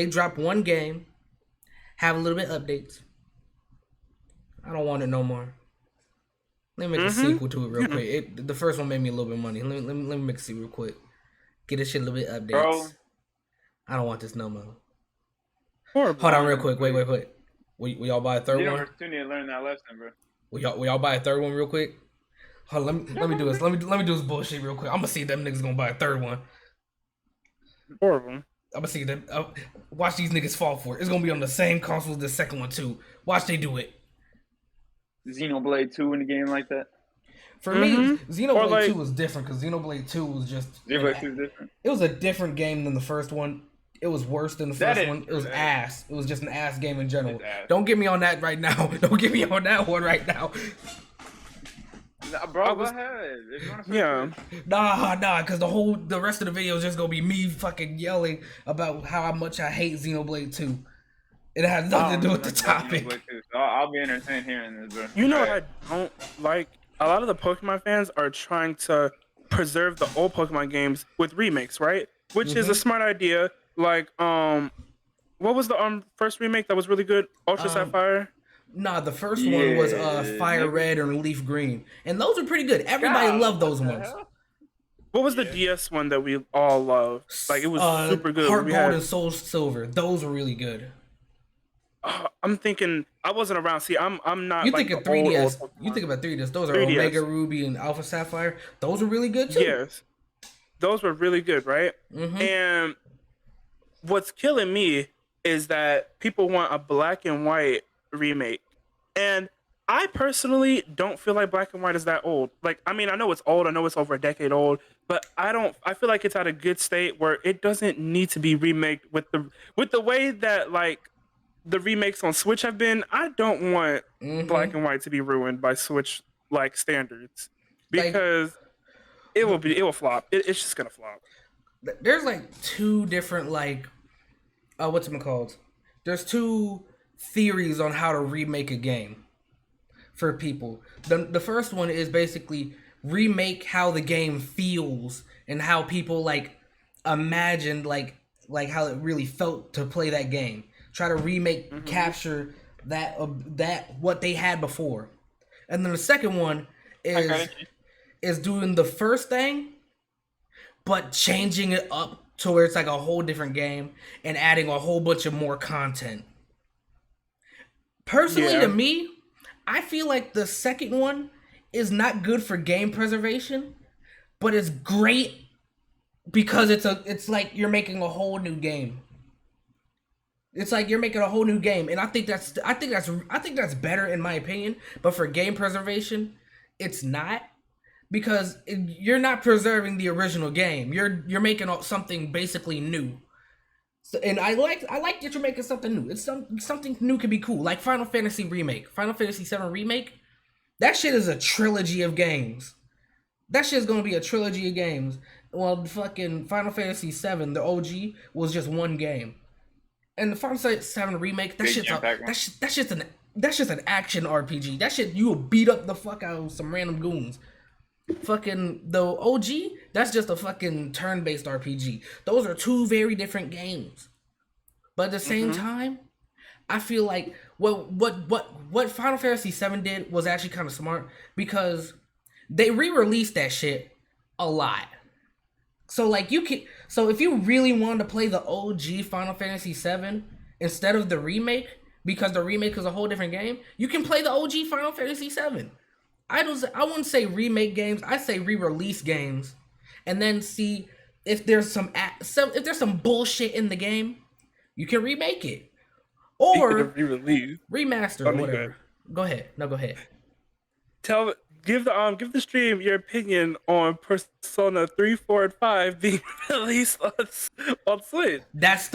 Speaker 3: drop one game, have a little bit of updates. I don't want it no more. Let me make a sequel to it real quick. The first one made me a little bit of money. Let me make a sequel real quick. Get this shit a little bit of updates.
Speaker 2: Bro.
Speaker 3: I don't want this no more.
Speaker 1: Horrible.
Speaker 3: Hold on real quick. Wait. Will y'all buy a third
Speaker 2: You
Speaker 3: one?
Speaker 2: know, opportunity to learn that lesson, bro.
Speaker 3: Will y'all buy a third one real quick? Hold on, let me do this. Let me do this bullshit real quick. I'm gonna see if them niggas gonna buy a third one.
Speaker 1: Horrible.
Speaker 3: I'm gonna see them. Watch these niggas fall for it. It's gonna be on the same console as the second one too. Watch they do it.
Speaker 2: Xenoblade 2 in a game like that.
Speaker 3: For me,
Speaker 1: Or
Speaker 3: Xenoblade
Speaker 1: like-
Speaker 3: 2 was different because Xenoblade 2 was just
Speaker 2: Xenoblade 2 is different.
Speaker 3: it was a different game than the first one. It was worse than the
Speaker 2: That
Speaker 3: first
Speaker 2: is
Speaker 3: one. It was
Speaker 2: correct.
Speaker 3: ass. It was just an ass game in general.
Speaker 2: It's ass.
Speaker 3: Don't get me on that right now. Don't get me on that one right now.
Speaker 2: Nah, bro, go ahead. If you wanna switch
Speaker 1: Yeah.
Speaker 2: it.
Speaker 3: Nah, because the rest of the video is just gonna be me fucking yelling about how much I hate Xenoblade 2. It has nothing to do with the topic.
Speaker 2: Xenoblade 2, so I'll be entertained hearing this, bro.
Speaker 1: You know what
Speaker 2: Alright.
Speaker 1: I don't like? A lot of the Pokemon fans are trying to preserve the old Pokemon games with remakes, right? Which is a smart idea. Like, what was the first remake that was really good? Ultra Sapphire.
Speaker 3: Nah, the first one was
Speaker 2: Yeah,
Speaker 3: Fire
Speaker 2: maybe.
Speaker 3: Red and Leaf Green, and those are pretty good. Everybody
Speaker 2: God,
Speaker 3: loved those
Speaker 2: what the
Speaker 3: ones.
Speaker 2: hell?
Speaker 1: What was the DS one that we all loved? Like, it was super good.
Speaker 3: Heart
Speaker 1: We
Speaker 3: Gold
Speaker 1: had,
Speaker 3: and Soul Silver. Those were really good.
Speaker 1: I'm thinking I wasn't around. See, I'm not.
Speaker 3: You
Speaker 1: like
Speaker 3: think of
Speaker 1: the old
Speaker 3: 3DS?
Speaker 1: Pokemon.
Speaker 3: You think about 3DS? Those are
Speaker 1: 3DS.
Speaker 3: Omega Ruby and Alpha Sapphire. Those are really good too.
Speaker 1: Yes, those were really good, right? And what's killing me is that people want a black and white remake, and I personally don't feel like black and white is that old. Like, I mean, I know it's old. I know it's over a decade old, but I don't. I feel like it's at a good state where it doesn't need to be remade with the way that like the remakes on Switch have been. I don't want black and white to be ruined by Switch like standards
Speaker 3: Like-
Speaker 1: because it will flop. It's just gonna flop.
Speaker 3: There's like two different like, what's it called? There's two theories on how to remake a game for people. The first one is basically remake how the game feels and how people like imagined like how it really felt to play that game. Try to remake, capture that what they had before. And then the second one is doing the first thing but changing it up to where it's like a whole different game and adding a whole bunch of more content. Personally,
Speaker 1: Yeah.
Speaker 3: to me, I feel like the second one is not good for game preservation, but it's great because it's like you're making a whole new game. It's like you're making a whole new game, and I think that's better in my opinion. But for game preservation, it's not. Because you're not preserving the original game. You're making something basically new. So, and I like that you're making something new. It's something new can be cool. Like Final Fantasy Remake. Final Fantasy 7 Remake. That shit is a trilogy of games. That shit's gonna be a trilogy of games. Well, the fucking Final Fantasy 7, the OG, was just one game. And the Final Fantasy 7 Remake, that's just an action RPG. That shit, you will beat up the fuck out of some random goons. Fucking the OG, that's just a fucking turn-based RPG. Those are two very different games. But at the same time, I feel like what Final Fantasy VII did was actually kind of smart because they re-released that shit a lot. So like so if you really wanted to play the OG Final Fantasy VII instead of the remake, because the remake is a whole different game, you can play the OG Final Fantasy VII. I wouldn't say remake games. I say re-release games, and then see if there's some bullshit in the game, you can remake it
Speaker 1: Speaking
Speaker 3: or
Speaker 1: of re-release,
Speaker 3: remaster or whatever. Go ahead. No, go ahead.
Speaker 1: Give the stream your opinion on Persona 3, 4, and 5 being released on Switch.
Speaker 3: This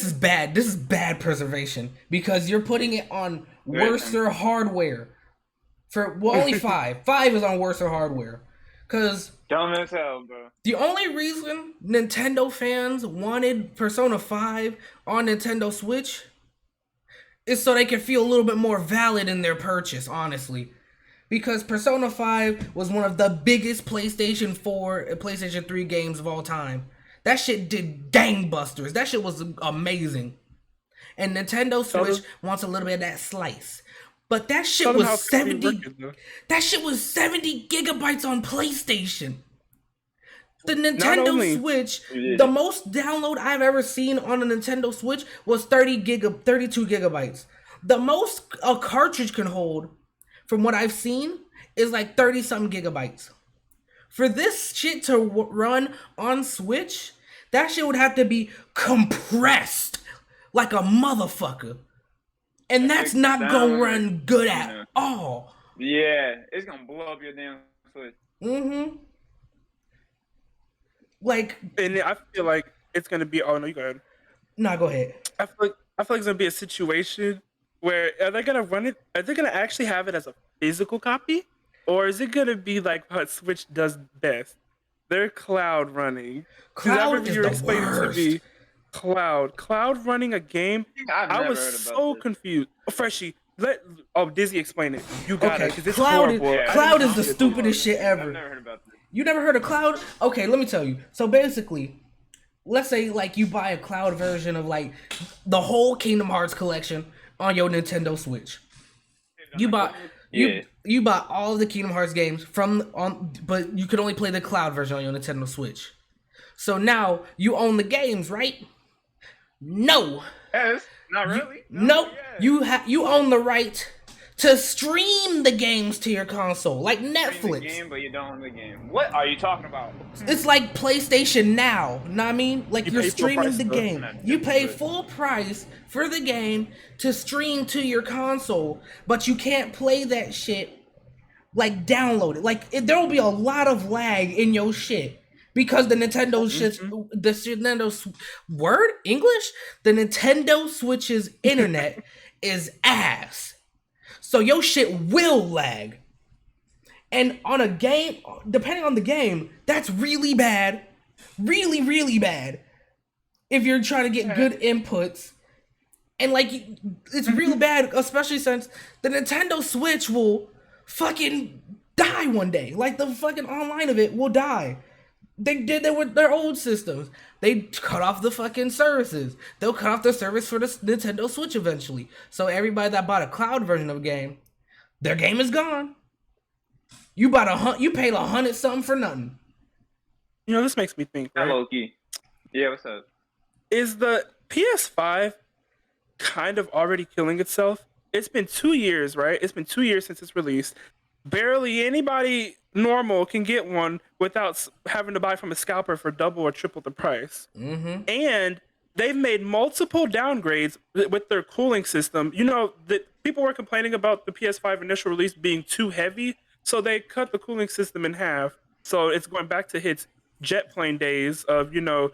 Speaker 3: is bad. This is bad preservation because you're putting it on worser hardware. Only 5. 5 is on worser hardware. Cause
Speaker 2: dumb as hell, bro.
Speaker 3: The only reason Nintendo fans wanted Persona 5 on Nintendo Switch is so they can feel a little bit more valid in their purchase, honestly. Because Persona 5 was one of the biggest PlayStation 4 and PlayStation 3 games of all time. That shit did gangbusters. That shit was amazing. And Nintendo Switch wants a little bit of that slice. But that shit was 70. That shit was 70 gigabytes on PlayStation. The Nintendo Switch, the most download I've ever seen on a Nintendo Switch was 32 gigabytes. The most a cartridge can hold, from what I've seen, is like 30-something gigabytes. For this shit to run on Switch, that shit would have to be compressed like a motherfucker. And that's not gonna run good at all.
Speaker 2: Yeah, it's gonna blow up your damn Switch.
Speaker 3: Mm-hmm. Like,
Speaker 1: and I feel like it's gonna be. Oh no, you go ahead.
Speaker 3: Nah, go ahead.
Speaker 1: I feel like it's gonna be a situation where are they gonna run it? Are they gonna actually have it as a physical copy, or is it gonna be like what Switch does best? They're cloud running.
Speaker 3: Cloud is the worst.
Speaker 1: Cloud running a game. I was so confused. Freshie, Dizzy explain it. You got it because it's horrible.
Speaker 3: Cloud is the stupidest shit ever.
Speaker 2: I've never heard about this.
Speaker 3: You never heard of Cloud? Okay, let me tell you. So basically, let's say like you buy a Cloud version of like the whole Kingdom Hearts collection on your Nintendo Switch. You buy all of the Kingdom Hearts games but you can only play the Cloud version on your Nintendo Switch. So now you own the games, right? No.
Speaker 2: Yes, not really.
Speaker 3: Nope. You own the right to stream the games to your console, like Netflix.
Speaker 2: Stream the game, but you don't own the game. What are you talking about?
Speaker 3: It's like PlayStation Now. Know what I mean? Like you're streaming the game. You pay full price for the game to stream to your console, but you can't play that shit like download it. Like there will be a lot of lag in your shit. Because the Nintendo the Nintendo Switch's internet is ass. So your shit will lag. And on a game, depending on the game, that's really bad. Really, really bad. If you're trying to get good inputs. And like, it's real bad, especially since the Nintendo Switch will fucking die one day. Like the fucking online of it will die. They did that with their old systems. They cut off the fucking services. They'll cut off the service for the Nintendo Switch eventually. So everybody that bought a cloud version of a game, their game is gone. You paid $100 something for nothing.
Speaker 1: You know, this makes me think. Right?
Speaker 2: Low key. Yeah, what's up?
Speaker 1: Is the PS5 kind of already killing itself? It's been 2 years, right? It's been 2 years since it's released. Barely anybody normal can get one without having to buy from a scalper for double or triple the price.
Speaker 3: Mm-hmm.
Speaker 1: And they've made multiple downgrades with their cooling system. You know, that people were complaining about the PS5 initial release being too heavy, so they cut the cooling system in half. So it's going back to its jet plane days of, vroom,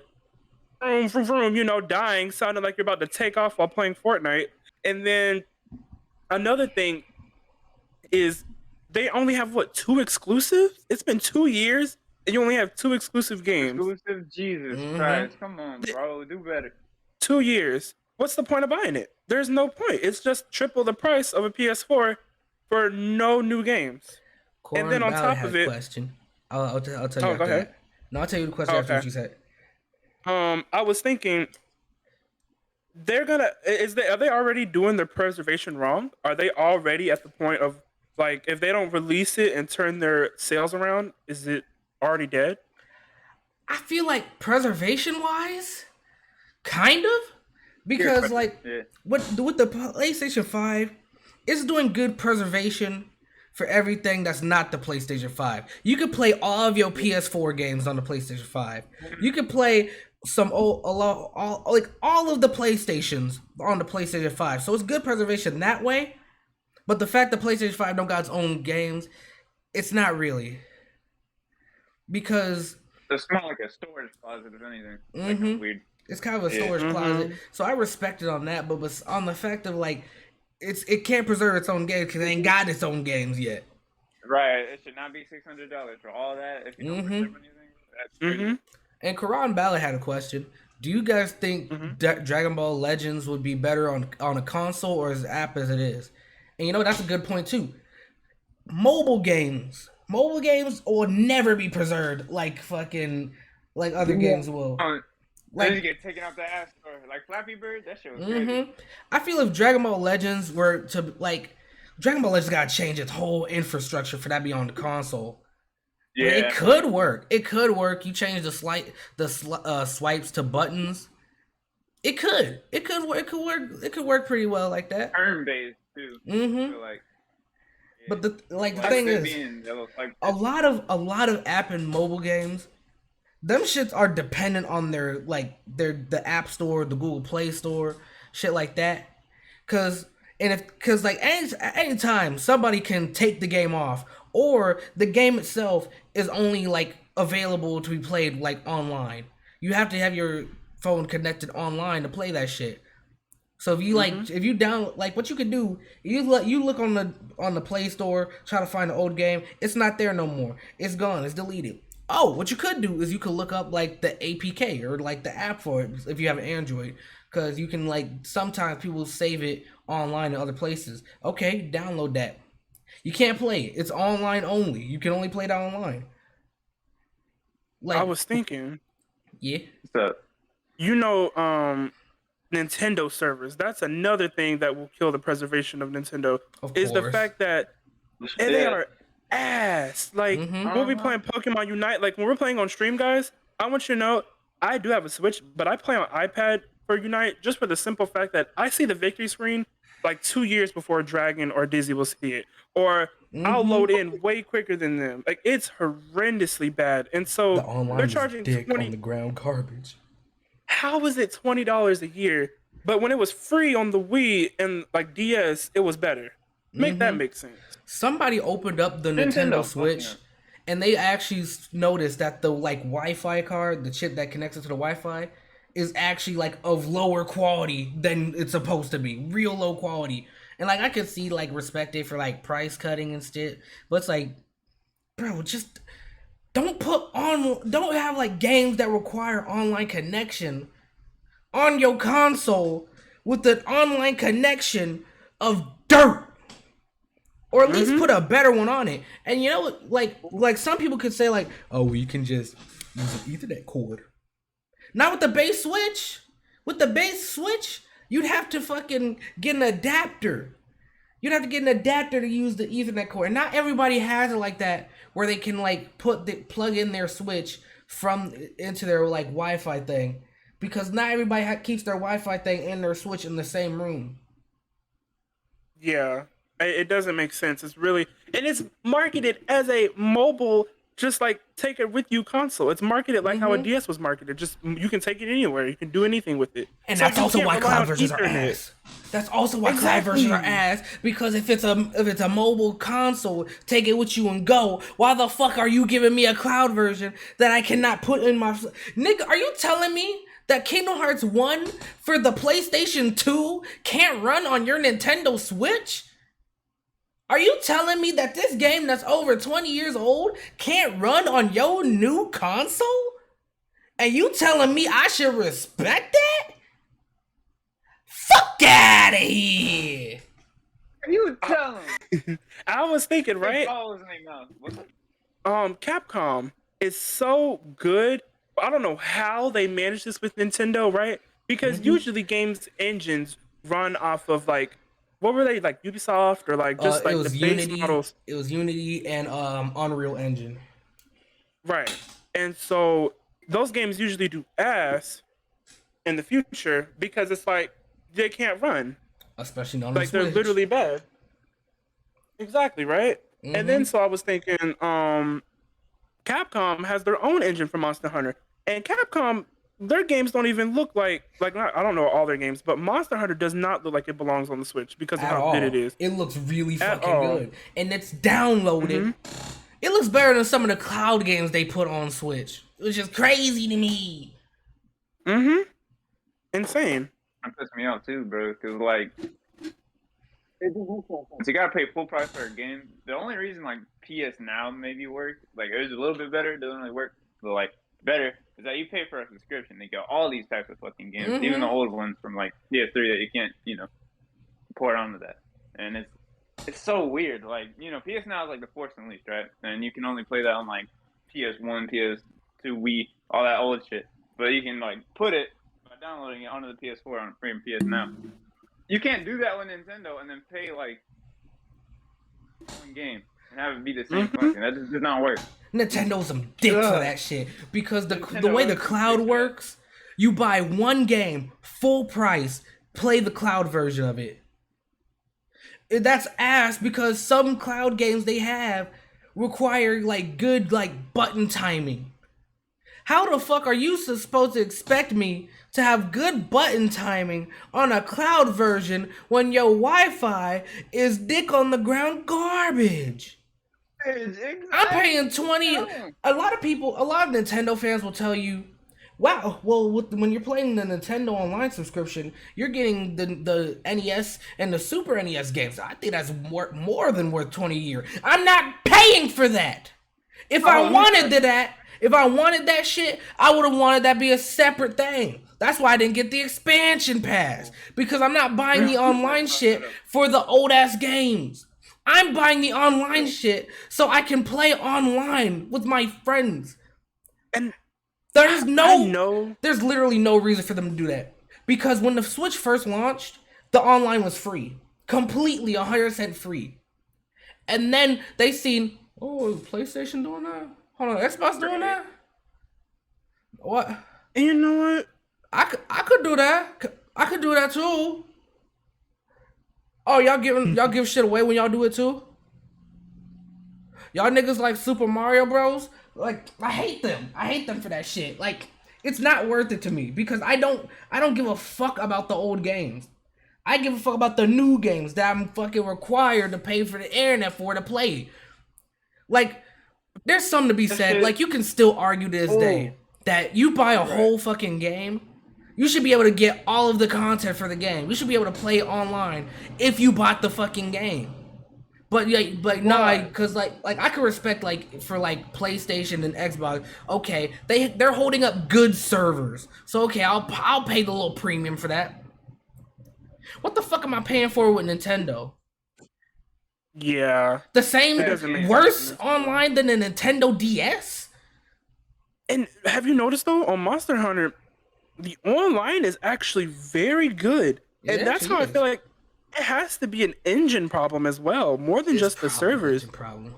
Speaker 1: vroom, vroom, dying, sounding like you're about to take off while playing Fortnite. And then another thing is they only have, 2 exclusives? It's been 2 years, and you only have 2 exclusive games.
Speaker 2: Exclusive? Jesus Christ. Come on, bro. Do better.
Speaker 1: 2 years. What's the point of buying it? There's no point. It's just triple the price of a PS4 for no new games.
Speaker 3: And then on top of it... Question. I'll tell you after that. No, I'll tell you the question after what you said.
Speaker 1: I was thinking, are they already doing their preservation wrong? Are they already at the point of like if they don't release it and turn their sales around, is it already dead?
Speaker 3: I feel like preservation wise, kind of,
Speaker 2: Your
Speaker 3: because
Speaker 2: question.
Speaker 3: like
Speaker 2: Yeah.
Speaker 3: with the PlayStation 5, it's doing good preservation for everything that's not the PlayStation 5. You could play all of your PS4 games on the PlayStation 5. You could play some all of the PlayStations on the PlayStation 5. So it's good preservation that way. But the fact that PlayStation 5 don't got its own games, it's not really. Because
Speaker 2: It's more like a storage closet, if anything. Like
Speaker 3: Mhm.
Speaker 2: weird.
Speaker 3: it's kind of a
Speaker 2: Yeah.
Speaker 3: storage closet. So I respect it on that, but on the fact of like it can't preserve its own games because it ain't got its own games yet.
Speaker 2: Right. It should not be $600 for all that if you don't preserve anything. That's crazy.
Speaker 1: Mm-hmm.
Speaker 3: And Karan Ballard had a question. Do you guys think Dragon Ball Legends would be better on a console or as app as it is? And you know that's a good point too. Mobile games will never be preserved like fucking like other games will.
Speaker 2: Then you get taken off the app store. Like Flappy Bird, that shit was crazy.
Speaker 3: I feel if Dragon Ball Legends were to like Dragon Ball Legends gotta change its whole infrastructure for that to be on the console.
Speaker 2: Yeah.
Speaker 3: It could work. It could work. You change the swipes to buttons. It could. It could work. It could work. It could work pretty well like that.
Speaker 2: Turn based too.
Speaker 3: Mm-hmm.
Speaker 2: So like, yeah.
Speaker 3: But the thing is, a lot of app and mobile games, them shits are dependent on their the App Store, the Google Play Store, shit like that. Cause like anytime somebody can take the game off, or the game itself is only like available to be played like online. You have to have your phone connected online to play that shit. So if you if you down what you could do, you look on the Play Store, try to find an old game, it's not there no more. It's gone. It's deleted. Oh, what you could do is you could look up like the APK or like the app for it if you have an Android, because you can sometimes people save it online in other places. Okay, download that. You can't play it. It's online only. You can only play that online.
Speaker 1: I was thinking.
Speaker 3: Yeah.
Speaker 2: What's up?
Speaker 1: Nintendo servers. That's another thing that will kill the preservation of Nintendo. Is the fact that they are ass. Like we'll be playing Pokemon Unite. Like when we're playing on stream, guys. I want you to know I do have a Switch, but I play on iPad for Unite just for the simple fact that I see the victory screen like 2 years before Dragon or Dizzy will see it, or I'll load in way quicker than them. Like it's horrendously bad, and so they're charging
Speaker 3: dick on the ground garbage.
Speaker 1: How is it $20 a year? But when it was free on the Wii and like DS, it was better. Make that make sense.
Speaker 3: Somebody opened up the Nintendo Switch, and they actually noticed that the Wi-Fi card, the chip that connects it to the Wi-Fi, is actually of lower quality than it's supposed to be. Real low quality. And I could see respect it for price cutting and shit, but it's bro, just don't have games that require online connection on your console with an online connection of dirt. Or at least put a better one on it. And you know what, some people could say oh, well, you can just use an Ethernet cord. Not with the base Switch. With the base Switch, you'd have to fucking get an adapter. You'd have to get an adapter to use the Ethernet cord. And not everybody has it like that, where they can plug in their Switch into their Wi-Fi thing, because not everybody keeps their Wi-Fi thing and their Switch in the same room.
Speaker 1: Yeah, it doesn't make sense. It's marketed as a mobile, just take it with you console. It's marketed like how a DS was marketed. Just you can take it anywhere. You can do anything with it.
Speaker 3: And that's also why cloud versions are ass. That's also why cloud versions are ass. Because if it's a mobile console, take it with you and go. Why the fuck are you giving me a cloud version that I cannot put in my nigga? Are you telling me that Kingdom Hearts 1 for the PlayStation 2 can't run on your Nintendo Switch? Are you telling me that this game that's over 20 years old can't run on your new console? And you telling me I should respect that? Fuck out of here!
Speaker 2: You tell him.
Speaker 1: I was thinking, right? Capcom is so good. I don't know how they managed this with Nintendo, right? because usually games engines run off of like what were they like Ubisoft or like just
Speaker 3: It
Speaker 1: like the
Speaker 3: was
Speaker 1: base
Speaker 3: Unity.
Speaker 1: models,
Speaker 3: It was Unity and Unreal Engine,
Speaker 1: right? And so those games usually do ass in the future because it's like they can't run,
Speaker 3: especially on the
Speaker 1: like they're
Speaker 3: Switch.
Speaker 1: literally bad. Exactly, right? And then
Speaker 3: Mm-hmm.
Speaker 1: so I was thinking, Capcom has their own engine for Monster Hunter, and Capcom their games don't even look like not, I don't know all their games, but Monster Hunter does not look like it belongs on the Switch because of
Speaker 3: At
Speaker 1: how good it
Speaker 3: all.
Speaker 1: is
Speaker 3: It looks really
Speaker 1: at
Speaker 3: fucking
Speaker 1: all.
Speaker 3: good, and it's downloaded.
Speaker 1: Mm-hmm.
Speaker 3: It looks better than some of the cloud games they put on Switch, which is crazy to me.
Speaker 1: Mm-hmm. Insane.
Speaker 2: That pissed me off too, bro. Because like, you gotta pay full price for a game. The only reason like PS Now maybe worked, like it was a little bit better. It doesn't really work, but like better is that you pay for a subscription. They got all these types of fucking games, even the
Speaker 3: Mm-hmm.
Speaker 2: old ones from like PS3 that you can't, port onto that. And it's so weird. Like, PS Now is like the force unleashed, right? And you can only play that on like PS1, PS2, Wii, all that old shit. But you can like put it by downloading it onto the PS4 on free PS Now. You can't do that with Nintendo and then pay like one game and have it be the same
Speaker 1: Mm-hmm.
Speaker 2: function. That just does not work.
Speaker 3: Nintendo's some dicks for
Speaker 1: Ugh.
Speaker 3: that shit because the
Speaker 2: Nintendo
Speaker 3: way the
Speaker 2: is some
Speaker 3: cloud
Speaker 2: dicks for that.
Speaker 3: works, you buy one game full price, play the cloud version of it. That's ass because some cloud games they have require like good like button timing. How the fuck are you supposed to expect me to have good button timing on a cloud version when your Wi-Fi is dick on the ground garbage? I'm paying 20. A lot of Nintendo fans will tell you, wow, well, when you're playing the Nintendo Online subscription, you're getting the NES and the Super NES games. I think that's more than worth 20 a year. I'm not paying for that. If I wanted that shit, I would have wanted that to be a separate thing. That's why I didn't get the expansion pass. Because I'm not buying the online shit for the old ass games. I'm buying the online shit so I can play online with my friends.
Speaker 1: And
Speaker 3: There's
Speaker 1: know.
Speaker 3: literally no reason for them to do that. Because when the Switch first launched, the online was free. Completely 100% free. And then they seen, oh, is PlayStation doing that? Hold on, Xbox doing that? What?
Speaker 1: And you know what?
Speaker 3: I could do that. I could do that too. Oh, y'all give shit away when y'all do it too? Y'all niggas like Super Mario Bros? Like, I hate them. I hate them for that shit. Like, it's not worth it to me because I don't give a fuck about the old games. I give a fuck about the new games that I'm fucking required to pay for the internet for to play. Like, there's something to be said. Like, you can still argue to this day that you buy a whole fucking game, you should be able to get all of the content for the game. You should be able to play it online if you bought the fucking game. But yeah, nah, because like I could respect like for like PlayStation and Xbox. Okay, they're holding up good servers, so okay, I'll pay the little premium for that. What the fuck am I paying for with Nintendo?
Speaker 1: Yeah.
Speaker 3: The same
Speaker 1: It doesn't make
Speaker 3: worse
Speaker 1: sense.
Speaker 3: online than a Nintendo DS?
Speaker 1: And have you noticed though, on Monster Hunter, the online is actually very good.
Speaker 3: It
Speaker 1: And that's
Speaker 3: actually
Speaker 1: how I
Speaker 3: is.
Speaker 1: feel like it has to be an engine problem as well, more than
Speaker 3: It's
Speaker 1: just the
Speaker 3: probably
Speaker 1: servers.
Speaker 3: a problem.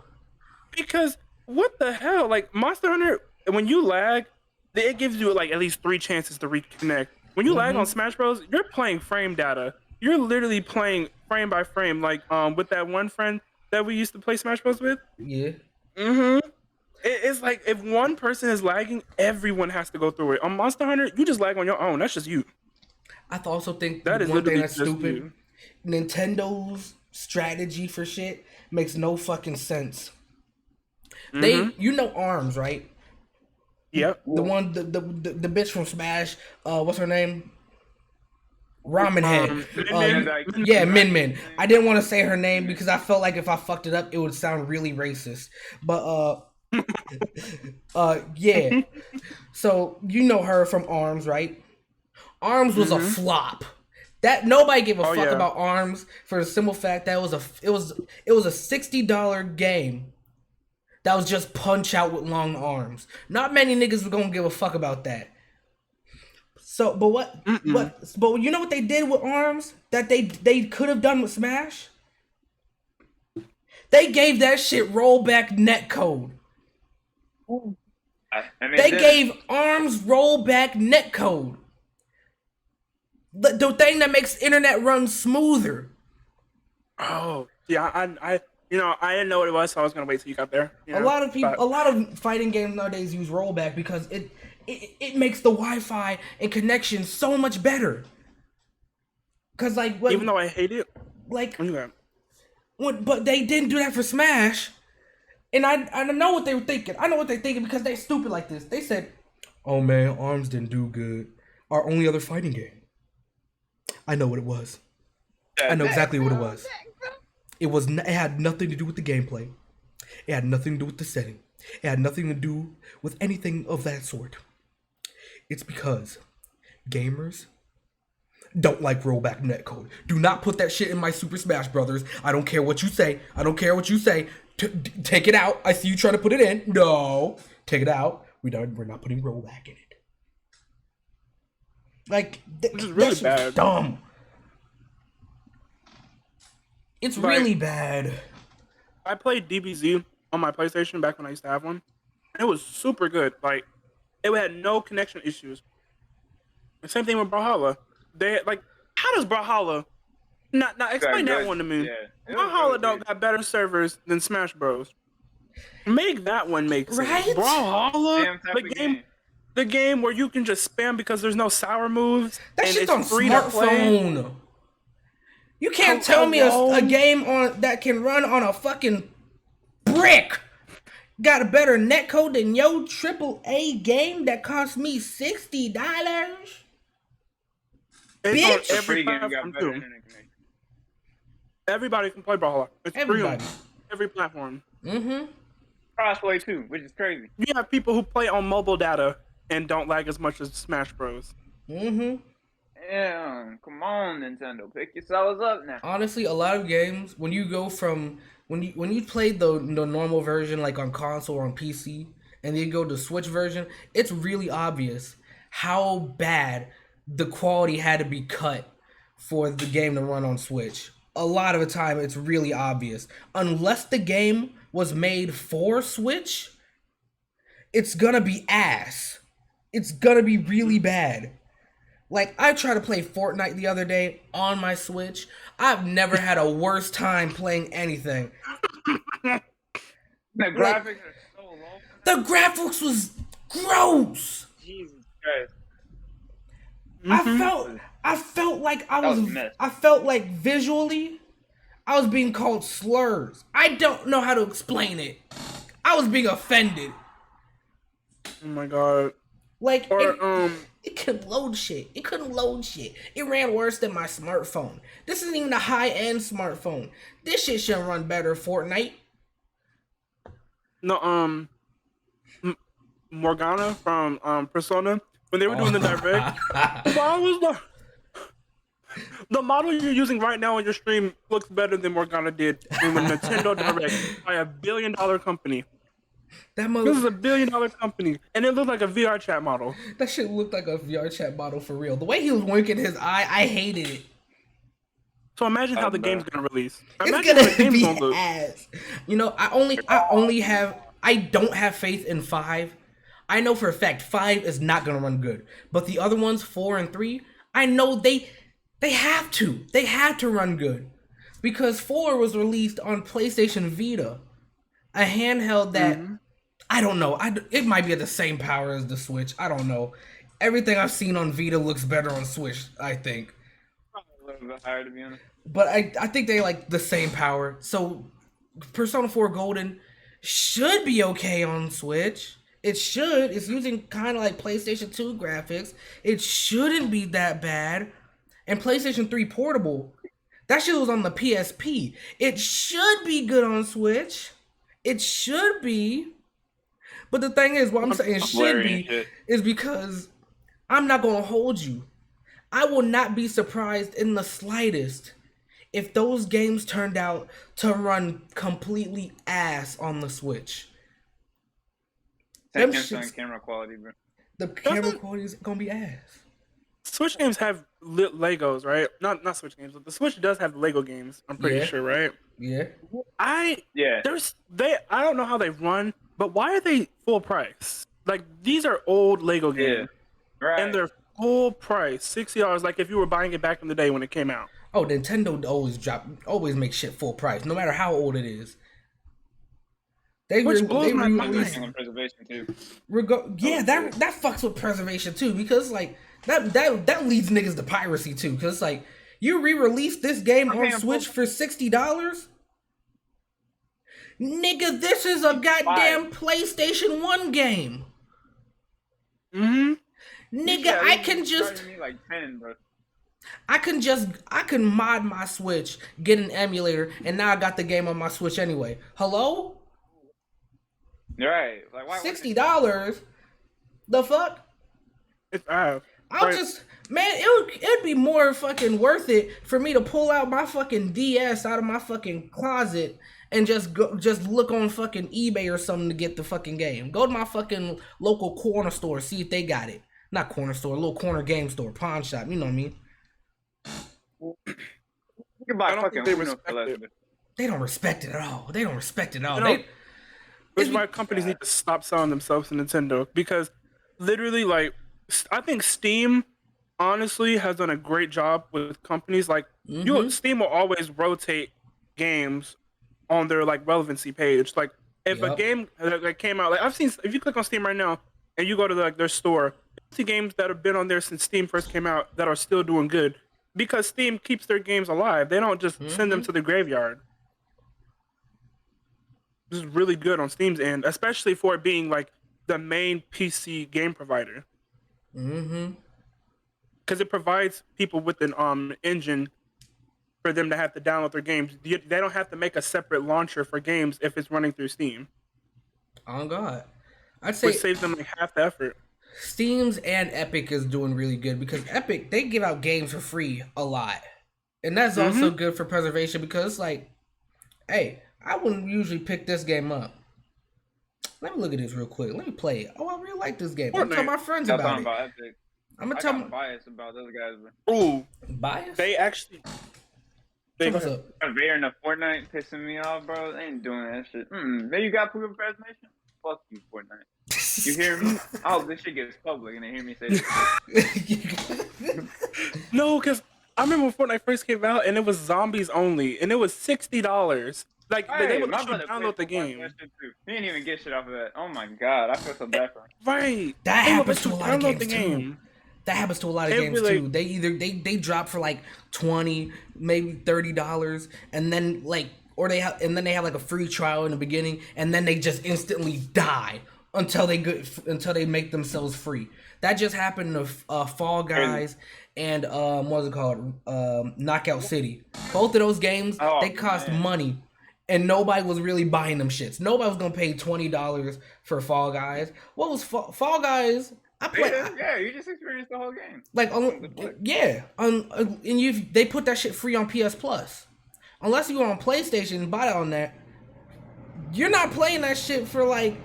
Speaker 1: Because what the hell? Like Monster Hunter, when you lag, it gives you like at least 3 chances to reconnect. When you lag on Smash Bros, you're playing frame data. You're literally playing frame by frame, like with that one friend that we used to play Smash Bros with.
Speaker 3: Yeah.
Speaker 1: It's like if one person is lagging, everyone has to go through it. On Monster Hunter, you just lag on your own. That's just you.
Speaker 3: I also think
Speaker 1: That is
Speaker 3: one thing
Speaker 1: literally
Speaker 3: that's
Speaker 1: just
Speaker 3: stupid.
Speaker 1: you.
Speaker 3: Nintendo strategy for shit makes no fucking sense. You know ARMS, right?
Speaker 1: Yep.
Speaker 3: The one, the bitch from Smash. What's her name? Ramen Head. Yeah, Min Min. I didn't want to say her name because I felt like if I fucked it up, it would sound really racist. But yeah. So you know her from ARMS, right? ARMS was a flop. That nobody gave a fuck
Speaker 1: yeah.
Speaker 3: about ARMS for the simple fact that it was a $60 game that was just Punch Out with long arms. Not many niggas were gonna give a fuck about that. So, but you know what they did with ARMS that they could have done with Smash? They gave that shit rollback netcode.
Speaker 2: And
Speaker 3: They gave ARMS rollback netcode. The thing that makes internet run smoother.
Speaker 1: Oh, yeah. I I didn't know what it was, so I was gonna wait till you got there.
Speaker 3: A lot of fighting games nowadays use rollback because it makes the Wi-Fi and connection so much better. Cause
Speaker 1: even though I hate it,
Speaker 3: but they didn't do that for Smash, and I know what they were thinking. I know what they're thinking because they're stupid like this. They said, "Oh man, ARMS didn't do good. Our only other fighting game." I know what it was. I know exactly what it was. It had nothing to do with the gameplay. It had nothing to do with the setting. It had nothing to do with anything of that sort. It's because gamers don't like rollback netcode. Do not put that shit in my Super Smash Brothers. I don't care what you say. I don't care what you say. Take it out. I see you trying to put it in. No, take it out. We're not putting rollback in it. Like,
Speaker 1: which is really bad.
Speaker 3: Dumb. It's really bad.
Speaker 1: I played DBZ on my PlayStation back when I used to have one. It was super good. Like, it had no connection issues. The same thing with Brawlhalla. How does Brawlhalla? Now explain that one to me. Yeah, Brawlhalla don't got better servers than Smash Bros. Make that one make sense.
Speaker 3: Right?
Speaker 1: Brawlhalla, the game where you can just spam because there's no sour moves.
Speaker 3: That
Speaker 1: and
Speaker 3: shit's
Speaker 1: it's
Speaker 3: on
Speaker 1: free
Speaker 3: smartphone.
Speaker 1: To play.
Speaker 3: You can't tell me a game that can run on a fucking brick got a better netcode than your AAA game that cost me $60. Bitch.
Speaker 1: Every platform too. Everybody can play Brawlhalla. It's free on every platform.
Speaker 3: Mm-hmm.
Speaker 2: Crossplay too, which is crazy.
Speaker 1: You have people who play on mobile data and don't lag as much as Smash Bros.
Speaker 3: Mm-hmm.
Speaker 2: Yeah, come on, Nintendo, pick yourselves up now.
Speaker 3: Honestly, a lot of games when you go from when you play the normal version like on console or on PC, and then you go to Switch version, it's really obvious how bad the quality had to be cut for the game to run on Switch. A lot of the time, it's really obvious. Unless the game was made for Switch, it's gonna be ass. It's gonna be really bad. Like, I tried to play Fortnite the other day on my Switch. I've never had a worse time playing anything.
Speaker 2: The graphics are so low.
Speaker 3: The graphics was gross.
Speaker 2: Jesus Christ.
Speaker 3: I felt like I felt like visually I was being called slurs. I don't know how to explain it. I was being offended.
Speaker 1: Oh my god.
Speaker 3: Like, it couldn't load shit. It couldn't load shit. It ran worse than my smartphone. This isn't even a high-end smartphone. This shit should run better, Fortnite.
Speaker 1: No, Morgana from Persona, when they were doing the direct, I was like, the model you're using right now on your stream looks better than Morgana did when Nintendo Direct by $1 billion company. This is $1 billion company, and it looked like a VR chat model.
Speaker 3: That shit looked like a VR chat model for real. The way he was winking his eye, I hated it.
Speaker 1: So imagine how the game's gonna release.
Speaker 3: Imagine it's gonna be ass. You know, I don't have faith in 5. I know for a fact 5 is not gonna run good. But the other ones, 4 and 3, I know they have to. They had to run good. Because 4 was released on PlayStation Vita. A handheld that, I don't know. It might be at the same power as the Switch. I don't know. Everything I've seen on Vita looks better on Switch, I think.
Speaker 2: Probably a little bit higher, to be honest.
Speaker 3: But I think they like the same power. So Persona 4 Golden should be okay on Switch. It should. It's using kind of like PlayStation 2 graphics. It shouldn't be that bad. And PlayStation 3 Portable, that shit was on the PSP. It should be good on Switch. It should be. But the thing is, what I'm saying should be is because I'm not going to hold you. I will not be surprised in the slightest if those games turned out to run completely ass on the Switch.
Speaker 2: Same camera quality, bro.
Speaker 3: The camera quality is going to be ass.
Speaker 1: Switch games have Legos, right? Not Switch games, but the Switch does have Lego games. I'm pretty
Speaker 3: Yeah,
Speaker 1: sure, right?
Speaker 3: yeah.
Speaker 1: I
Speaker 2: Yeah,
Speaker 1: I don't know how they run, but why are they full price? Like these are old Lego
Speaker 2: yeah,
Speaker 1: games, and
Speaker 2: right.
Speaker 1: they're full price, $60. Like if you were buying it back in the day when it came out.
Speaker 3: Oh, Nintendo always make shit full price, no matter how old it is. They
Speaker 1: Which blows my
Speaker 3: re-release
Speaker 2: On
Speaker 1: mind.
Speaker 2: preservation too.
Speaker 3: yeah,
Speaker 2: Oh shit.
Speaker 3: that fucks with preservation too, because like that leads niggas to piracy too, because like you re-release this game
Speaker 2: I'm
Speaker 3: on
Speaker 2: paying full
Speaker 3: Switch for $60. Nigga, this is a
Speaker 2: five.
Speaker 3: goddamn PlayStation 1 game.
Speaker 1: Mm-hmm.
Speaker 2: You
Speaker 3: Nigga,
Speaker 2: should at least be charging me like 10, bro.
Speaker 3: I can mod my Switch, get an emulator, and now I got the game on my Switch anyway. Hello?
Speaker 2: Right. Like why wouldn't it?
Speaker 3: $60? The fuck?
Speaker 1: It's
Speaker 3: I'll
Speaker 1: like,
Speaker 3: just man, it'd be more fucking worth it for me to pull out my fucking DS out of my fucking closet and just look on fucking eBay or something to get the fucking game. Go to my fucking local corner store, see if they got it. Not corner store, little corner game store, pawn shop. You know what I mean?
Speaker 2: You can buy
Speaker 1: I don't think
Speaker 2: fucking
Speaker 1: they
Speaker 2: Uno for
Speaker 1: respect
Speaker 2: less.
Speaker 1: it.
Speaker 3: They don't respect it at all. They don't respect it at all.
Speaker 1: You know,
Speaker 3: They
Speaker 1: which
Speaker 3: it's
Speaker 1: is
Speaker 3: be,
Speaker 1: why companies need to stop selling themselves to Nintendo because literally, like, I think Steam honestly has done a great job with companies. Like,
Speaker 3: mm-hmm.
Speaker 1: Steam will always rotate games on their like relevancy page. Like, if a
Speaker 3: Yep.
Speaker 1: game that came out, like I've seen, if you click on Steam right now and you go to like their store, you see games that have been on there since Steam first came out that are still doing good because Steam keeps their games alive. They don't just send them
Speaker 3: Mm-hmm.
Speaker 1: to the graveyard. This is really good on Steam's end, especially for it being like the main PC game provider,
Speaker 3: Mm-hmm.
Speaker 1: because it provides people with an engine for them to have to download their games. They don't have to make a separate launcher for games if it's running through Steam,
Speaker 3: Oh God. I'd
Speaker 1: which
Speaker 3: say
Speaker 1: saves them like half the effort.
Speaker 3: Steam's and Epic is doing really good because Epic they give out games for free a lot. And that's also
Speaker 1: Mm-hmm.
Speaker 3: good for preservation because it's like, hey, I wouldn't usually pick this game up. Let me look at this real quick. Let me play it. Oh, I really like this game. I'm gonna tell
Speaker 1: Fortnite.
Speaker 3: my friends
Speaker 2: Y'all
Speaker 3: about
Speaker 2: talking
Speaker 3: it.
Speaker 2: about Epic.
Speaker 3: I'm gonna
Speaker 2: I
Speaker 3: tell
Speaker 2: got
Speaker 3: my
Speaker 2: bias about those guys, bro.
Speaker 1: Ooh,
Speaker 3: bias.
Speaker 1: they actually they
Speaker 3: Tell what's up.
Speaker 2: Conveyor in Fortnite pissing me off, bro. They ain't doing that shit. Then you got proof of preservation? Fuck you, Fortnite. You hear me? I hope this shit gets public and they hear me say this.
Speaker 1: no, because I remember when Fortnite first came out and it was zombies only, and it was $60. Like they
Speaker 2: Hey,
Speaker 1: would
Speaker 2: my
Speaker 1: let you
Speaker 2: brother
Speaker 1: download the
Speaker 2: played
Speaker 1: game.
Speaker 2: that shit too. He didn't even get shit off of that. Oh my god, I feel so bad for him.
Speaker 1: Right.
Speaker 3: That
Speaker 1: They would
Speaker 3: happens
Speaker 1: let
Speaker 3: to
Speaker 1: you
Speaker 3: a lot of
Speaker 1: download
Speaker 3: games
Speaker 1: the
Speaker 3: too.
Speaker 1: game.
Speaker 3: That happens to a lot of
Speaker 1: It
Speaker 3: games
Speaker 1: really-
Speaker 3: too. They either they drop for like $20, maybe $30, and then like or they have and then they have like a free trial in the beginning, and then they just instantly die until they make themselves free. That just happened to Fall Guys and what was it called? Knockout City. Both of those games they cost
Speaker 2: man.
Speaker 3: money. And nobody was really buying them shits. Nobody was gonna pay $20 for Fall Guys. What was Fall Guys? I played.
Speaker 2: Yeah, you just experienced the whole game.
Speaker 3: Like, yeah, and they put that shit free on PS Plus. Unless you go on PlayStation and buy it on that, you're not playing that shit for like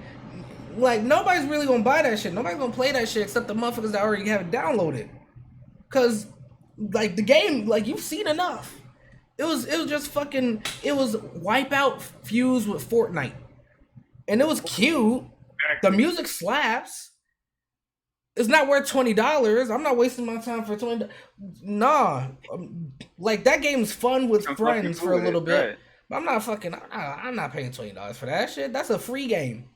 Speaker 3: nobody's really gonna buy that shit. Nobody's gonna play that shit except the motherfuckers that already have it downloaded. Cause like the game, like you've seen enough. It was just fucking. It was Wipeout fused with Fortnite, and it was cute. The music slaps. It's not worth $20. I'm not wasting my time for $20. Nah, like that game's fun with friends for a little bit.
Speaker 2: Right.
Speaker 3: But I'm not fucking. I'm not paying $20 for that shit. That's a free game.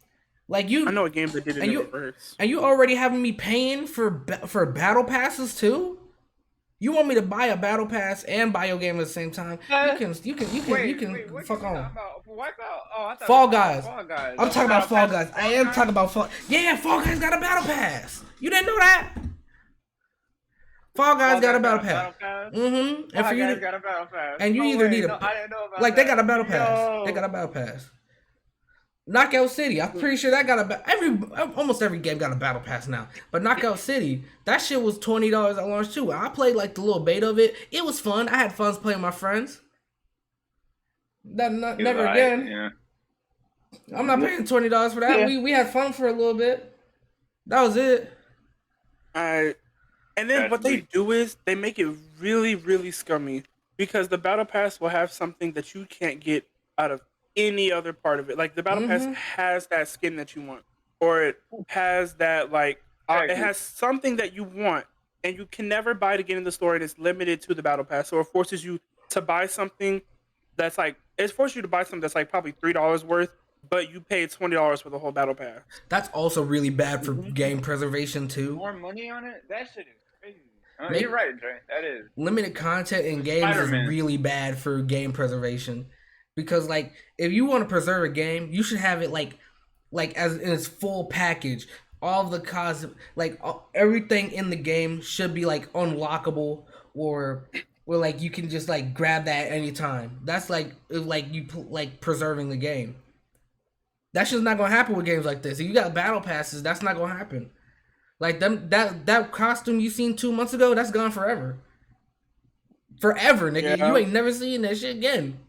Speaker 3: Like you,
Speaker 1: I know a game that did it in reverse.
Speaker 3: and you already having me paying for battle passes too. You want me to buy a battle pass and buy your game at the same time? You can fuck on.
Speaker 2: Wipeout? Oh, I thought
Speaker 3: Fall Guys.
Speaker 2: Fall Guys.
Speaker 3: I'm talking about Fall Guys. I am talking about Fall. Yeah, Fall Guys got a battle pass. You didn't know that? Fall Guys got a battle pass. Mm-hmm.
Speaker 2: And for you, got a battle pass.
Speaker 3: And you either need
Speaker 2: I didn't know about
Speaker 3: like
Speaker 2: that.
Speaker 3: they got a battle pass. They got a battle pass. Knockout City, I'm pretty sure that got almost every game got a battle pass now. But Knockout City, that shit was $20 at launch too. I played like the little beta of it. It was fun. I had fun playing with my friends. Never again.
Speaker 2: Yeah.
Speaker 3: I'm not paying $20 for that.
Speaker 2: Yeah.
Speaker 3: We had fun for a little bit. That was it.
Speaker 1: And And then what they do is they make it really, really scummy because the battle pass will have something that you can't get out of any other part of it. Like the battle pass has that skin that you want, or it has that it has something that you want, and you can never buy it again in the store, and it's limited to the battle pass. So it forces you to buy something that's like it forces you to buy something that's like probably $3 worth, but you paid $20 for the whole battle pass.
Speaker 3: That's also really bad for game preservation too.
Speaker 2: More money on it? That shit is crazy. You're right, Dre. That is.
Speaker 3: Limited content in games is really bad for game preservation. Because like if you want to preserve a game, you should have it like as in its full package. All of the everything in the game should be like unlockable or like you can just like grab that at any time. That's like preserving the game. That's just not gonna happen with games like this. If you got battle passes, that's not gonna happen. Like that costume you seen 2 months ago, that's gone forever. Forever, nigga. Yeah. You ain't never seen that shit again.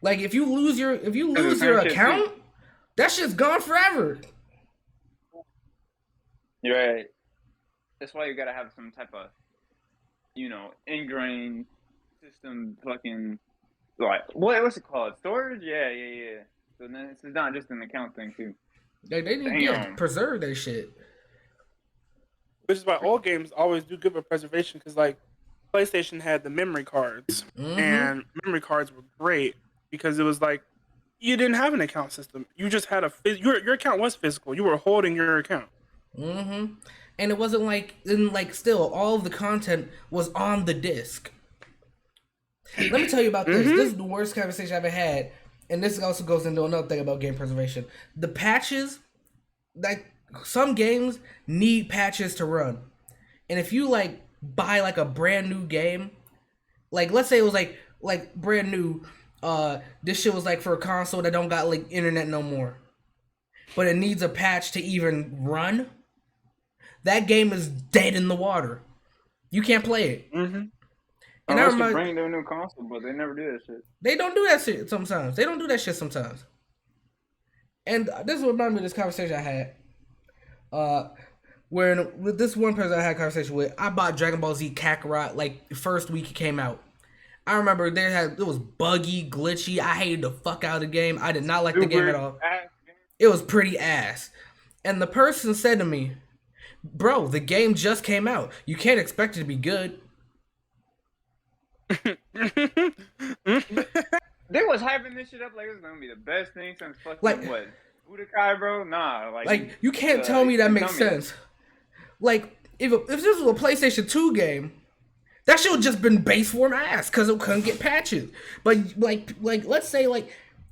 Speaker 3: Like if you lose your account, that shit's gone forever.
Speaker 2: You're right. That's why you gotta have some type of, ingrained system. Fucking what's it called? Storage? Yeah. So then it's not just an account thing too.
Speaker 3: They need to preserve their shit.
Speaker 1: Which is why old games always do good with preservation, because like PlayStation had the memory cards, and memory cards were great because it was like you didn't have an account system. You just had your account was physical. You were holding your account.
Speaker 3: And it wasn't still all of the content was on the disc. Let me tell you about this. This is the worst conversation I've ever had, and this also goes into another thing about game preservation. The patches, like some games need patches to run, and if you buy a brand new game, let's say it was like brand new, this shit was for a console that don't got internet no more, but it needs a patch to even run. That game is dead in the water. You can't play it.
Speaker 2: And I remember bring their new console, but they never do that shit.
Speaker 3: They don't do that shit sometimes. And this reminded me of this conversation I had. Where with this one person I had a conversation with, I bought Dragon Ball Z Kakarot the first week it came out. I remember it was buggy, glitchy. I hated the fuck out of the game. I did not like the game at all. It was pretty ass. And the person said to me, "Bro, the game just came out. You can't expect it to be good."
Speaker 2: They was hyping this shit up like it was gonna be the best thing since fucking what? Budokai, bro? Nah,
Speaker 3: you can't tell me that makes sense. If this was a PlayStation 2 game, that shit would just been base form ass because it couldn't get patches. But let's say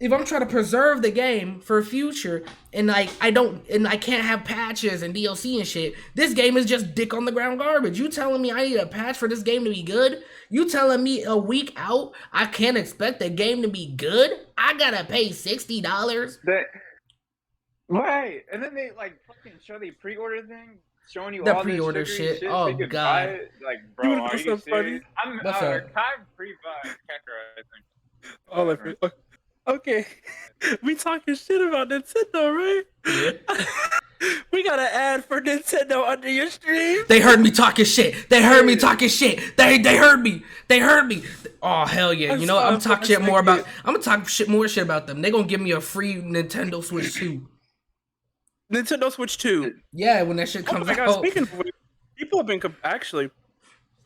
Speaker 3: if I'm trying to preserve the game for future and I can't have patches and DLC and shit, this game is just dick on the ground garbage. You telling me I need a patch for this game to be good? You telling me a week out I can't expect the game to be good? I gotta pay $60.
Speaker 2: Right, and then they fucking show the pre-order thing, showing you
Speaker 3: the
Speaker 2: all
Speaker 3: pre-order
Speaker 2: this
Speaker 3: shit.
Speaker 2: So
Speaker 3: oh god,
Speaker 2: bro, are you serious? I'm
Speaker 3: What's up?
Speaker 2: Kai pre-bought Kakarot,
Speaker 1: I think. Okay, we talking shit about Nintendo, right?
Speaker 3: Yeah.
Speaker 1: We got an ad for Nintendo under your stream.
Speaker 3: They heard me talking shit. They heard me talking shit. They heard me. They heard me. Oh hell yeah! You know what? I'm talking shit more about. I'm gonna talk more shit about them. They gonna give me a free Nintendo Switch 2.
Speaker 1: Nintendo Switch 2.
Speaker 3: Yeah, when that shit comes out.
Speaker 1: God, speaking of which, people have been actually.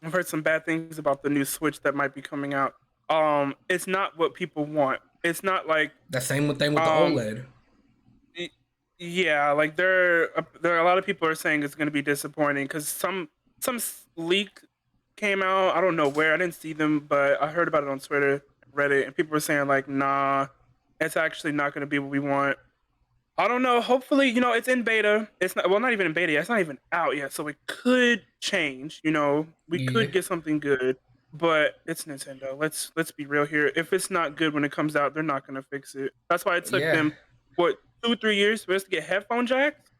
Speaker 1: I've heard some bad things about the new Switch that might be coming out. It's not what people want. It's not like
Speaker 3: the same thing with the OLED.
Speaker 1: Yeah, there are a lot of people are saying it's going to be disappointing because some leak came out. I don't know where. I didn't see them, but I heard about it on Twitter, Reddit, and people were saying nah, it's actually not going to be what we want. I don't know. Hopefully, it's in beta. It's not even in beta yet. It's not even out yet, so it could change. We could get something good. But it's Nintendo. Let's be real here. If it's not good when it comes out, they're not gonna fix it. That's why it took them 2-3 years for us to get headphone jacks.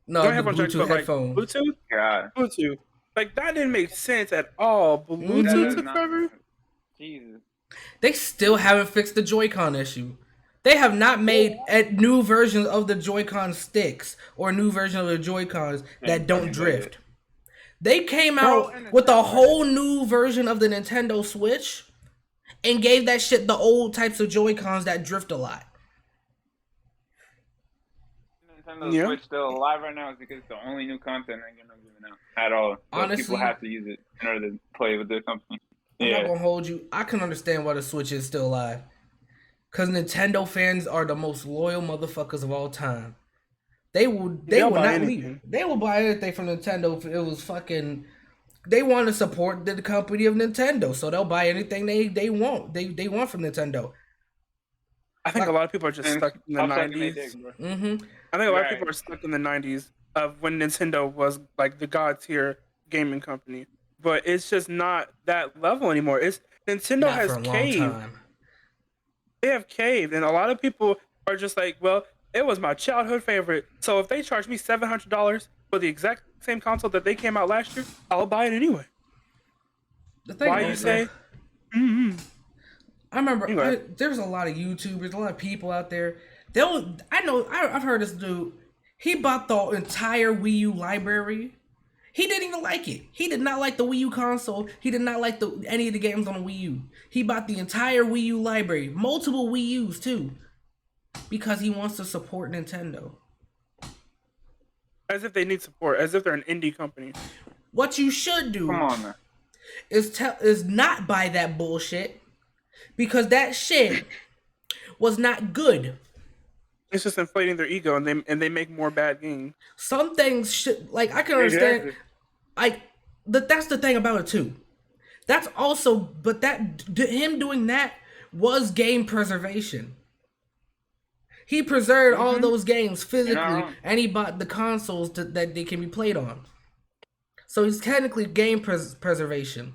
Speaker 3: No, the Bluetooth headphones.
Speaker 1: Bluetooth.
Speaker 2: Yeah.
Speaker 1: Bluetooth. That didn't make sense at all. Bluetooth took forever.
Speaker 2: Jesus.
Speaker 3: They still haven't fixed the Joy-Con issue. They have not made new versions of the Joy-Con sticks or new version of the Joy-Cons that don't drift. They came
Speaker 2: Bro,
Speaker 3: out
Speaker 2: and the
Speaker 3: with a
Speaker 2: sad part is,
Speaker 3: whole new version of the Nintendo Switch and gave that shit the old types of Joy-Cons that drift a lot.
Speaker 2: Nintendo
Speaker 1: Yeah.
Speaker 2: Switch still alive right now is because it's the only new content they're gonna give out at all. So people
Speaker 3: Honestly,
Speaker 2: have to use it in order to play with their company.
Speaker 3: I'm not
Speaker 2: Yeah.
Speaker 3: gonna hold you. I can understand why the Switch is still alive. Cause Nintendo fans are the most loyal motherfuckers of all time. They
Speaker 1: They'll
Speaker 3: will
Speaker 1: buy
Speaker 3: not leave.
Speaker 1: anything.
Speaker 3: They will buy anything from Nintendo if it was fucking. They want to support the company of Nintendo, so they'll buy anything they want. They want from Nintendo.
Speaker 1: I think a
Speaker 3: Like,
Speaker 1: lot of people are just
Speaker 2: And
Speaker 1: stuck in the
Speaker 2: stop sucking their dick,
Speaker 1: '90s.
Speaker 2: bro.
Speaker 1: I think a lot of
Speaker 2: Right.
Speaker 1: people are stuck in the '90s of when Nintendo was like the god tier gaming company, but it's just not that level anymore. It's Nintendo
Speaker 3: not for
Speaker 1: has
Speaker 3: a long
Speaker 1: caved.
Speaker 3: time.
Speaker 1: They have caved, and a lot of people are just like, well, it was my childhood favorite, so if they charge me $700 for the exact same console that they came out last year, I'll buy it anyway.
Speaker 3: The thing
Speaker 1: Why you
Speaker 3: also,
Speaker 1: say? Mm-hmm.
Speaker 3: I remember
Speaker 1: Anyway,
Speaker 3: there's a lot of YouTubers, a lot of people out there. I've heard this dude. He bought the entire Wii U library. He didn't even like it. He did not like the Wii U console. He did not like any of the games on the Wii U. He bought the entire Wii U library, multiple Wii U's too, because he wants to support Nintendo.
Speaker 1: as if they need support, as if they're an indie company.
Speaker 3: What you should
Speaker 2: Come
Speaker 3: do
Speaker 2: on, man.
Speaker 3: is not buy that bullshit, because that shit was not good.
Speaker 1: It's just inflating their ego, and they make more bad games.
Speaker 3: Some things should, like, I can understand,
Speaker 2: Exactly.
Speaker 3: like, that's the thing about it too. That's also, but him doing that was game preservation. He preserved all those games physically,
Speaker 2: wrong.
Speaker 3: and he bought the consoles that they can be played on. So he's technically game preservation.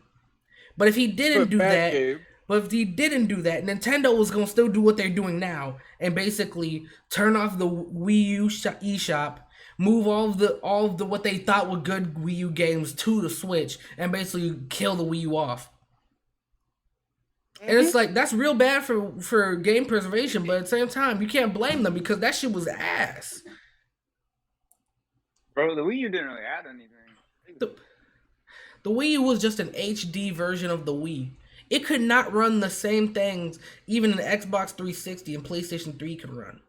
Speaker 3: But if he didn't
Speaker 1: But
Speaker 3: do
Speaker 1: bad
Speaker 3: that,
Speaker 1: game.
Speaker 3: Nintendo was gonna still do what they're doing now, and basically turn off the Wii U eShop, move all of the what they thought were good Wii U games to the Switch, and basically kill the Wii U off. And it's like, that's real bad for game preservation, but at the same time, you can't blame them because that shit was ass.
Speaker 2: Bro, the Wii U didn't really add anything.
Speaker 3: The Wii U was just an HD version of the Wii. It could not run the same things even an Xbox 360 and PlayStation 3 could run.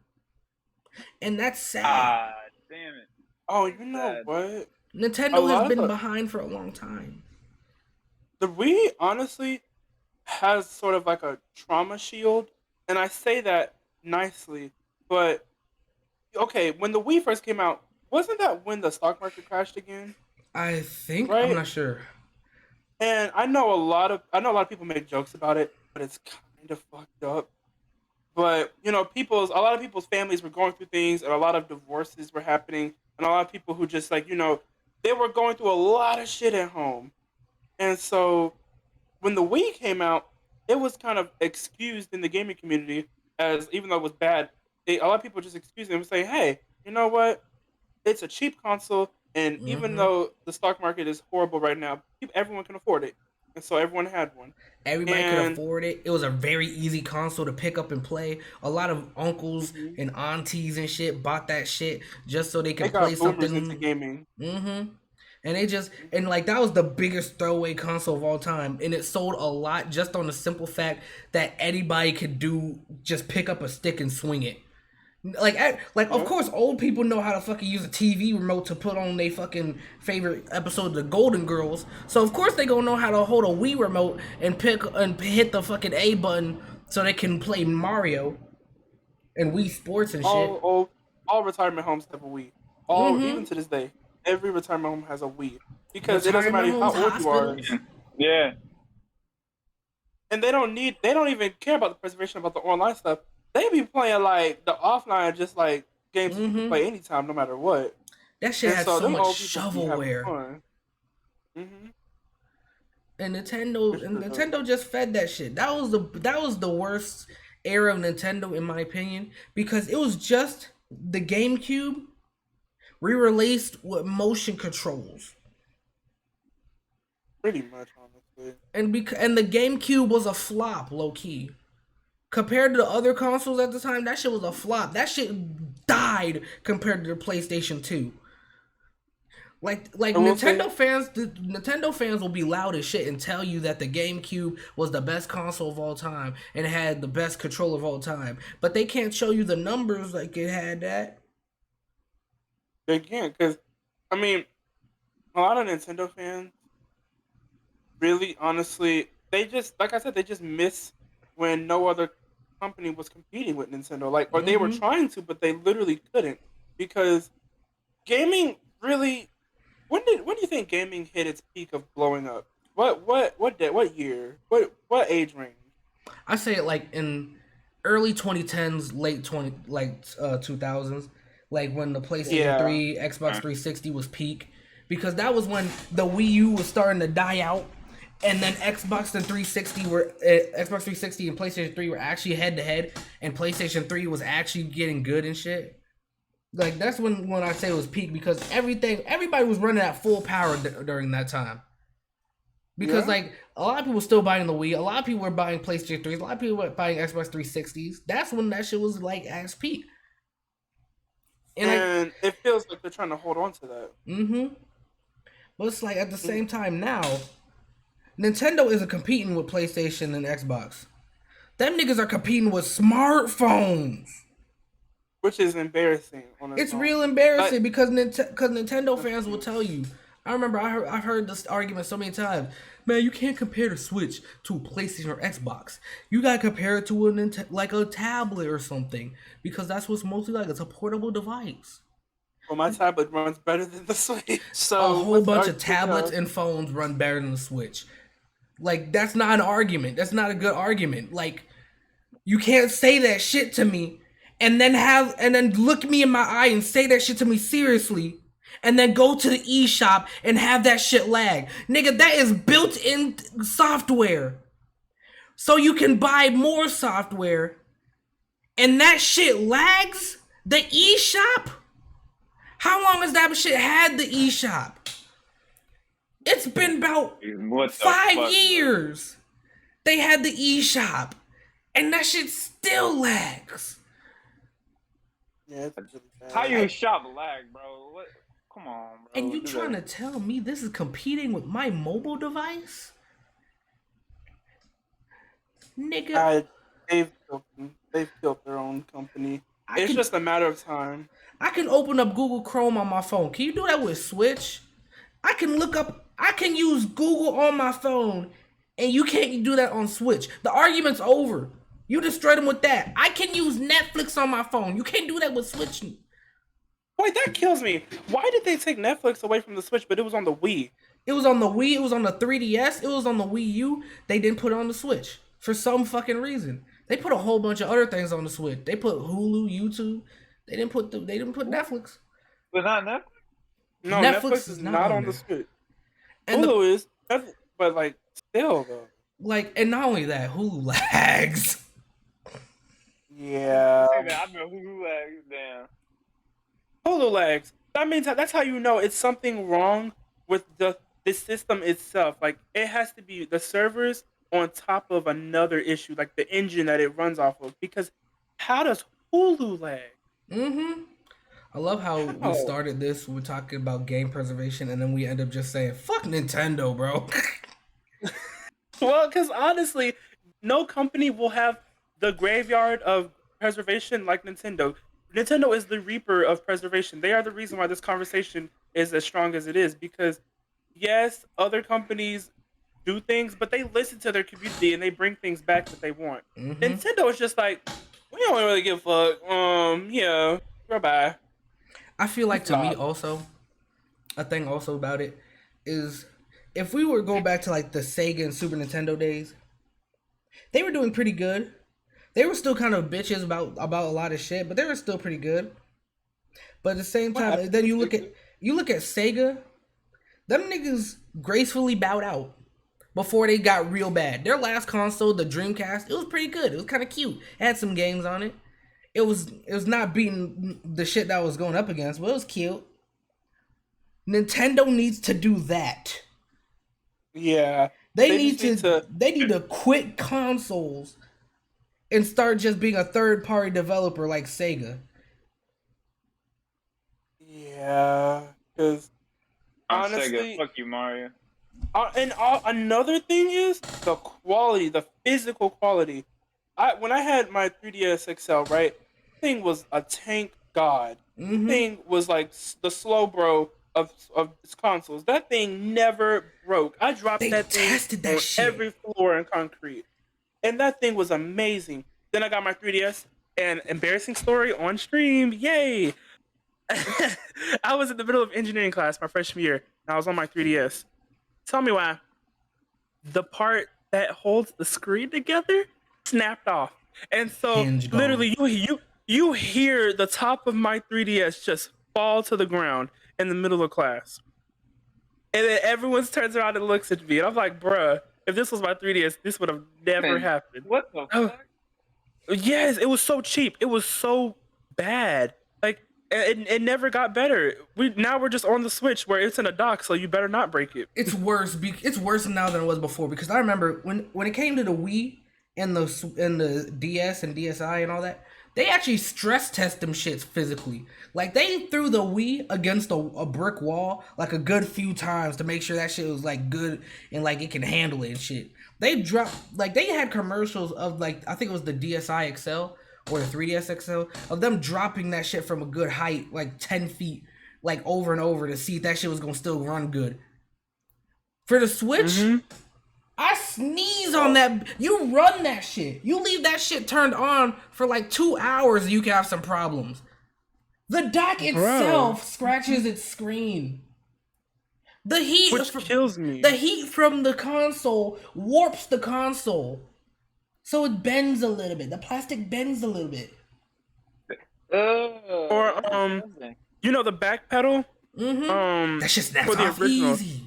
Speaker 3: And that's sad.
Speaker 2: Ah, damn it.
Speaker 1: Oh, you know what?
Speaker 3: Nintendo has been behind for a long time.
Speaker 1: The Wii, honestly, has sort of like a trauma shield, and I say that nicely, but okay, when the Wii first came out, wasn't that when the stock market crashed again?
Speaker 3: I think,
Speaker 1: Right?
Speaker 3: I'm not sure.
Speaker 1: And I know a lot of people make jokes about it, but it's kind of fucked up. But you know, a lot of people's families were going through things, and a lot of divorces were happening, and a lot of people who just like, they were going through a lot of shit at home. And so when the Wii came out, it was kind of excused in the gaming community as, even though it was bad, a lot of people just excused it and say, hey, you know what? It's a cheap console, and even though the stock market is horrible right now, everyone can afford it. And so everyone had one.
Speaker 3: Everybody could afford it. It was a very easy console to pick up and play. A lot of uncles and aunties and shit bought that shit just so they could play something
Speaker 1: into gaming.
Speaker 3: And like, that was the biggest throwaway console of all time, and it sold a lot just on the simple fact that anybody could just pick up a stick and swing it. Of course, old people know how to fucking use a TV remote to put on their fucking favorite episode of the Golden Girls. So of course they gonna know how to hold a Wii remote and hit the fucking A button so they can play Mario and Wii Sports and shit.
Speaker 1: All retirement homes have a Wii. Even to this day, every retirement home has a Wii because it doesn't matter how old you are.
Speaker 2: Yeah.
Speaker 1: And they don't even care about the preservation, about the online stuff. They be playing like the offline, just like games you can play anytime, no matter what.
Speaker 3: That shit had so much shovelware. And Nintendo just fed that shit. That was the worst era of Nintendo, in my opinion, because it was just the GameCube re-released with motion controls.
Speaker 1: Pretty much, honestly.
Speaker 3: And the GameCube was a flop, low key. Compared to the other consoles at the time, that shit was a flop. That shit died compared to the PlayStation 2. Like
Speaker 1: I will say,
Speaker 3: Nintendo fans will be loud as shit and tell you that the GameCube was the best console of all time and had the best controller of all time, but they can't show you the numbers like it had that.
Speaker 1: they can't, because, I mean, a lot of Nintendo fans really, honestly, they just, like I said, they just miss when no other company was competing with Nintendo. Like, or they were
Speaker 3: Mm-hmm.
Speaker 1: trying to, but they literally couldn't. Because gaming really, when do you think gaming hit its peak of blowing up? What year? What age range?
Speaker 3: I say it like in early 2010s, late 2000s, like when the PlayStation
Speaker 1: Yeah.
Speaker 3: 3, Xbox 360 was peak, because that was when the Wii U was starting to die out, and then Xbox 360 and PlayStation 3 were actually head to head, and PlayStation 3 was actually getting good and shit. Like that's when I say it was peak, because everybody was running at full power during that time. Because
Speaker 1: Yeah.
Speaker 3: like a lot of people were still buying the Wii, a lot of people were buying PlayStation 3s, a lot of people were buying Xbox 360s. That's when that shit was like at its peak. And like,
Speaker 1: And it feels like they're trying to hold on to that.
Speaker 3: mm-hmm. But it's like at the
Speaker 1: Mm,
Speaker 3: same time now, Nintendo isn't competing with PlayStation and Xbox. Them niggas are competing with smartphones.
Speaker 1: which is embarrassing on its
Speaker 3: It's
Speaker 1: own.
Speaker 3: real
Speaker 1: But
Speaker 3: embarrassing because Nintendo fans will tell you. I remember I've heard this argument so many times. Man, you can't compare the Switch to a PlayStation or Xbox. You gotta compare it to like a tablet or something, because that's what's mostly like. It's a portable device.
Speaker 1: well, my tablet runs better than the Switch,
Speaker 3: A
Speaker 1: so
Speaker 3: whole
Speaker 1: what's the
Speaker 3: bunch of
Speaker 1: argument
Speaker 3: tablets
Speaker 1: there?
Speaker 3: and phones run better than the Switch. Like that's not an argument. That's not a good argument. Like you can't say that shit to me and then look me in my eye and say that shit to me seriously and then go to the eShop and have that shit lag. Nigga, that is built-in software. So you can buy more software and that shit lags? The eShop? How long has that shit had the eShop? It's been about
Speaker 2: What the fuck,
Speaker 3: 5 years. They had the eShop and that shit still lags.
Speaker 1: Yeah, it's really
Speaker 2: bro? How
Speaker 1: bad.
Speaker 2: you shop lag, bro? What? Come on, bro.
Speaker 3: And you
Speaker 2: Do
Speaker 3: trying to
Speaker 2: that.
Speaker 3: tell me this is competing with my mobile device? Nigga,
Speaker 1: I, they've killed them. They've killed their own company.
Speaker 3: I
Speaker 1: It's
Speaker 3: can
Speaker 1: just a matter of time.
Speaker 3: I can open up Google Chrome on my phone. Can you do that with Switch? I can use Google on my phone and you can't do that on Switch. The argument's over. You destroyed them with that. I can use Netflix on my phone. You can't do that with Switch.
Speaker 1: Wait, that kills me. Why did they take Netflix away from the Switch, but it was on the Wii?
Speaker 3: It was on the Wii, it was on the 3DS, it was on the Wii U. They didn't put it on the Switch for some fucking reason. They put a whole bunch of other things on the Switch. They put Hulu, YouTube. They didn't put Netflix.
Speaker 2: But not Netflix.
Speaker 1: No,
Speaker 3: Netflix
Speaker 1: Netflix
Speaker 3: is
Speaker 1: is
Speaker 3: not
Speaker 1: not
Speaker 3: on
Speaker 1: on the
Speaker 3: there.
Speaker 1: Switch.
Speaker 3: And
Speaker 1: Hulu is, but like still though.
Speaker 3: and not only that, Hulu lags.
Speaker 1: Yeah,
Speaker 2: Say that. I've been Hulu lag. Damn.
Speaker 1: Hulu lags. That means that's how you know it's something wrong with the system itself. Like it has to be the servers on top of another issue, like the engine that it runs off of. Because how does Hulu lag?
Speaker 3: Mm-hmm. I love how we
Speaker 1: How?
Speaker 3: started this. We're talking about game preservation, and then we end up just saying "fuck Nintendo, bro."
Speaker 1: Well, because honestly, no company will have the graveyard of preservation like Nintendo. Nintendo is the reaper of preservation. They are the reason why this conversation is as strong as it is. Because yes, other companies do things, but they listen to their community and they bring things back that they want.
Speaker 3: Mm-hmm.
Speaker 1: Nintendo is just like, we don't really give a fuck. Yeah, bye bye.
Speaker 3: I feel
Speaker 1: We
Speaker 3: like to me
Speaker 1: flop.
Speaker 3: also a thing also about it is if we were to go back to like the Sega and Super Nintendo days, they were doing pretty good. They were still kind of bitches about a lot of shit, but they were still pretty good. But at the same
Speaker 1: What
Speaker 3: time,
Speaker 1: happened
Speaker 3: then
Speaker 1: to
Speaker 3: you look at Sega, them niggas gracefully bowed out before they got real bad. Their last console, the Dreamcast, it was pretty good. It was kind of cute. It had some games on it. It was not beating the shit that I was going up against, but it was cute. Nintendo needs to do that.
Speaker 1: Yeah,
Speaker 3: They
Speaker 1: they
Speaker 3: need
Speaker 1: just need
Speaker 3: to
Speaker 1: to.
Speaker 3: they need to quit consoles and start just being a third party developer like Sega.
Speaker 1: Yeah, because
Speaker 2: On Sega,
Speaker 1: honestly,
Speaker 2: fuck you, Mario.
Speaker 1: another thing is the quality, the physical quality. When I had my 3DS XL, right, thing was a tank god.
Speaker 3: Mm-hmm.
Speaker 1: Thing was like the slow bro of its consoles. That thing never broke. I dropped
Speaker 3: They
Speaker 1: that thing
Speaker 3: tested that
Speaker 1: on
Speaker 3: shit.
Speaker 1: every floor in concrete, and that thing was amazing. Then I got my 3DS, and embarrassing story on stream. Yay! I was in the middle of engineering class my freshman year, and I was on my 3DS. Tell me why the part that holds the screen together snapped off. And so
Speaker 3: Hinge gone.
Speaker 1: literally you hear the top of my 3DS just fall to the ground in the middle of class. And then everyone turns around and looks at me. And I'm like, bruh, if this was my 3DS, this would have never
Speaker 2: Man,
Speaker 1: happened.
Speaker 2: what the
Speaker 1: Oh,
Speaker 2: fuck?
Speaker 1: yes, it was so cheap. It was so bad. Like it never got better. We're just on the Switch where it's in a dock, so you better not break it.
Speaker 3: It's worse. It's worse now than it was before because I remember when it came to the Wii and the DS and DSi and all that, they actually stress test them shits physically. Like they threw the Wii against a brick wall like a good few times to make sure that shit was like good and like it can handle it and shit. They dropped like they had commercials of like I think it was the DSi XL or the 3DS XL of them dropping that shit from a good height, like 10 feet, like over and over to see if that shit was gonna still run good. For the Switch,
Speaker 1: Mm-hmm.
Speaker 3: I sneeze on that. You run that shit. You leave that shit turned on for like 2 hours, and you can have some problems. The dock
Speaker 1: Bro.
Speaker 3: itself scratches its screen. The heat,
Speaker 1: Which kills me.
Speaker 3: the heat from the console warps the console, so it bends a little bit. The plastic bends a little bit.
Speaker 1: Or you know the back pedal
Speaker 3: That shit snaps
Speaker 1: for the
Speaker 3: off
Speaker 1: original.
Speaker 3: easy.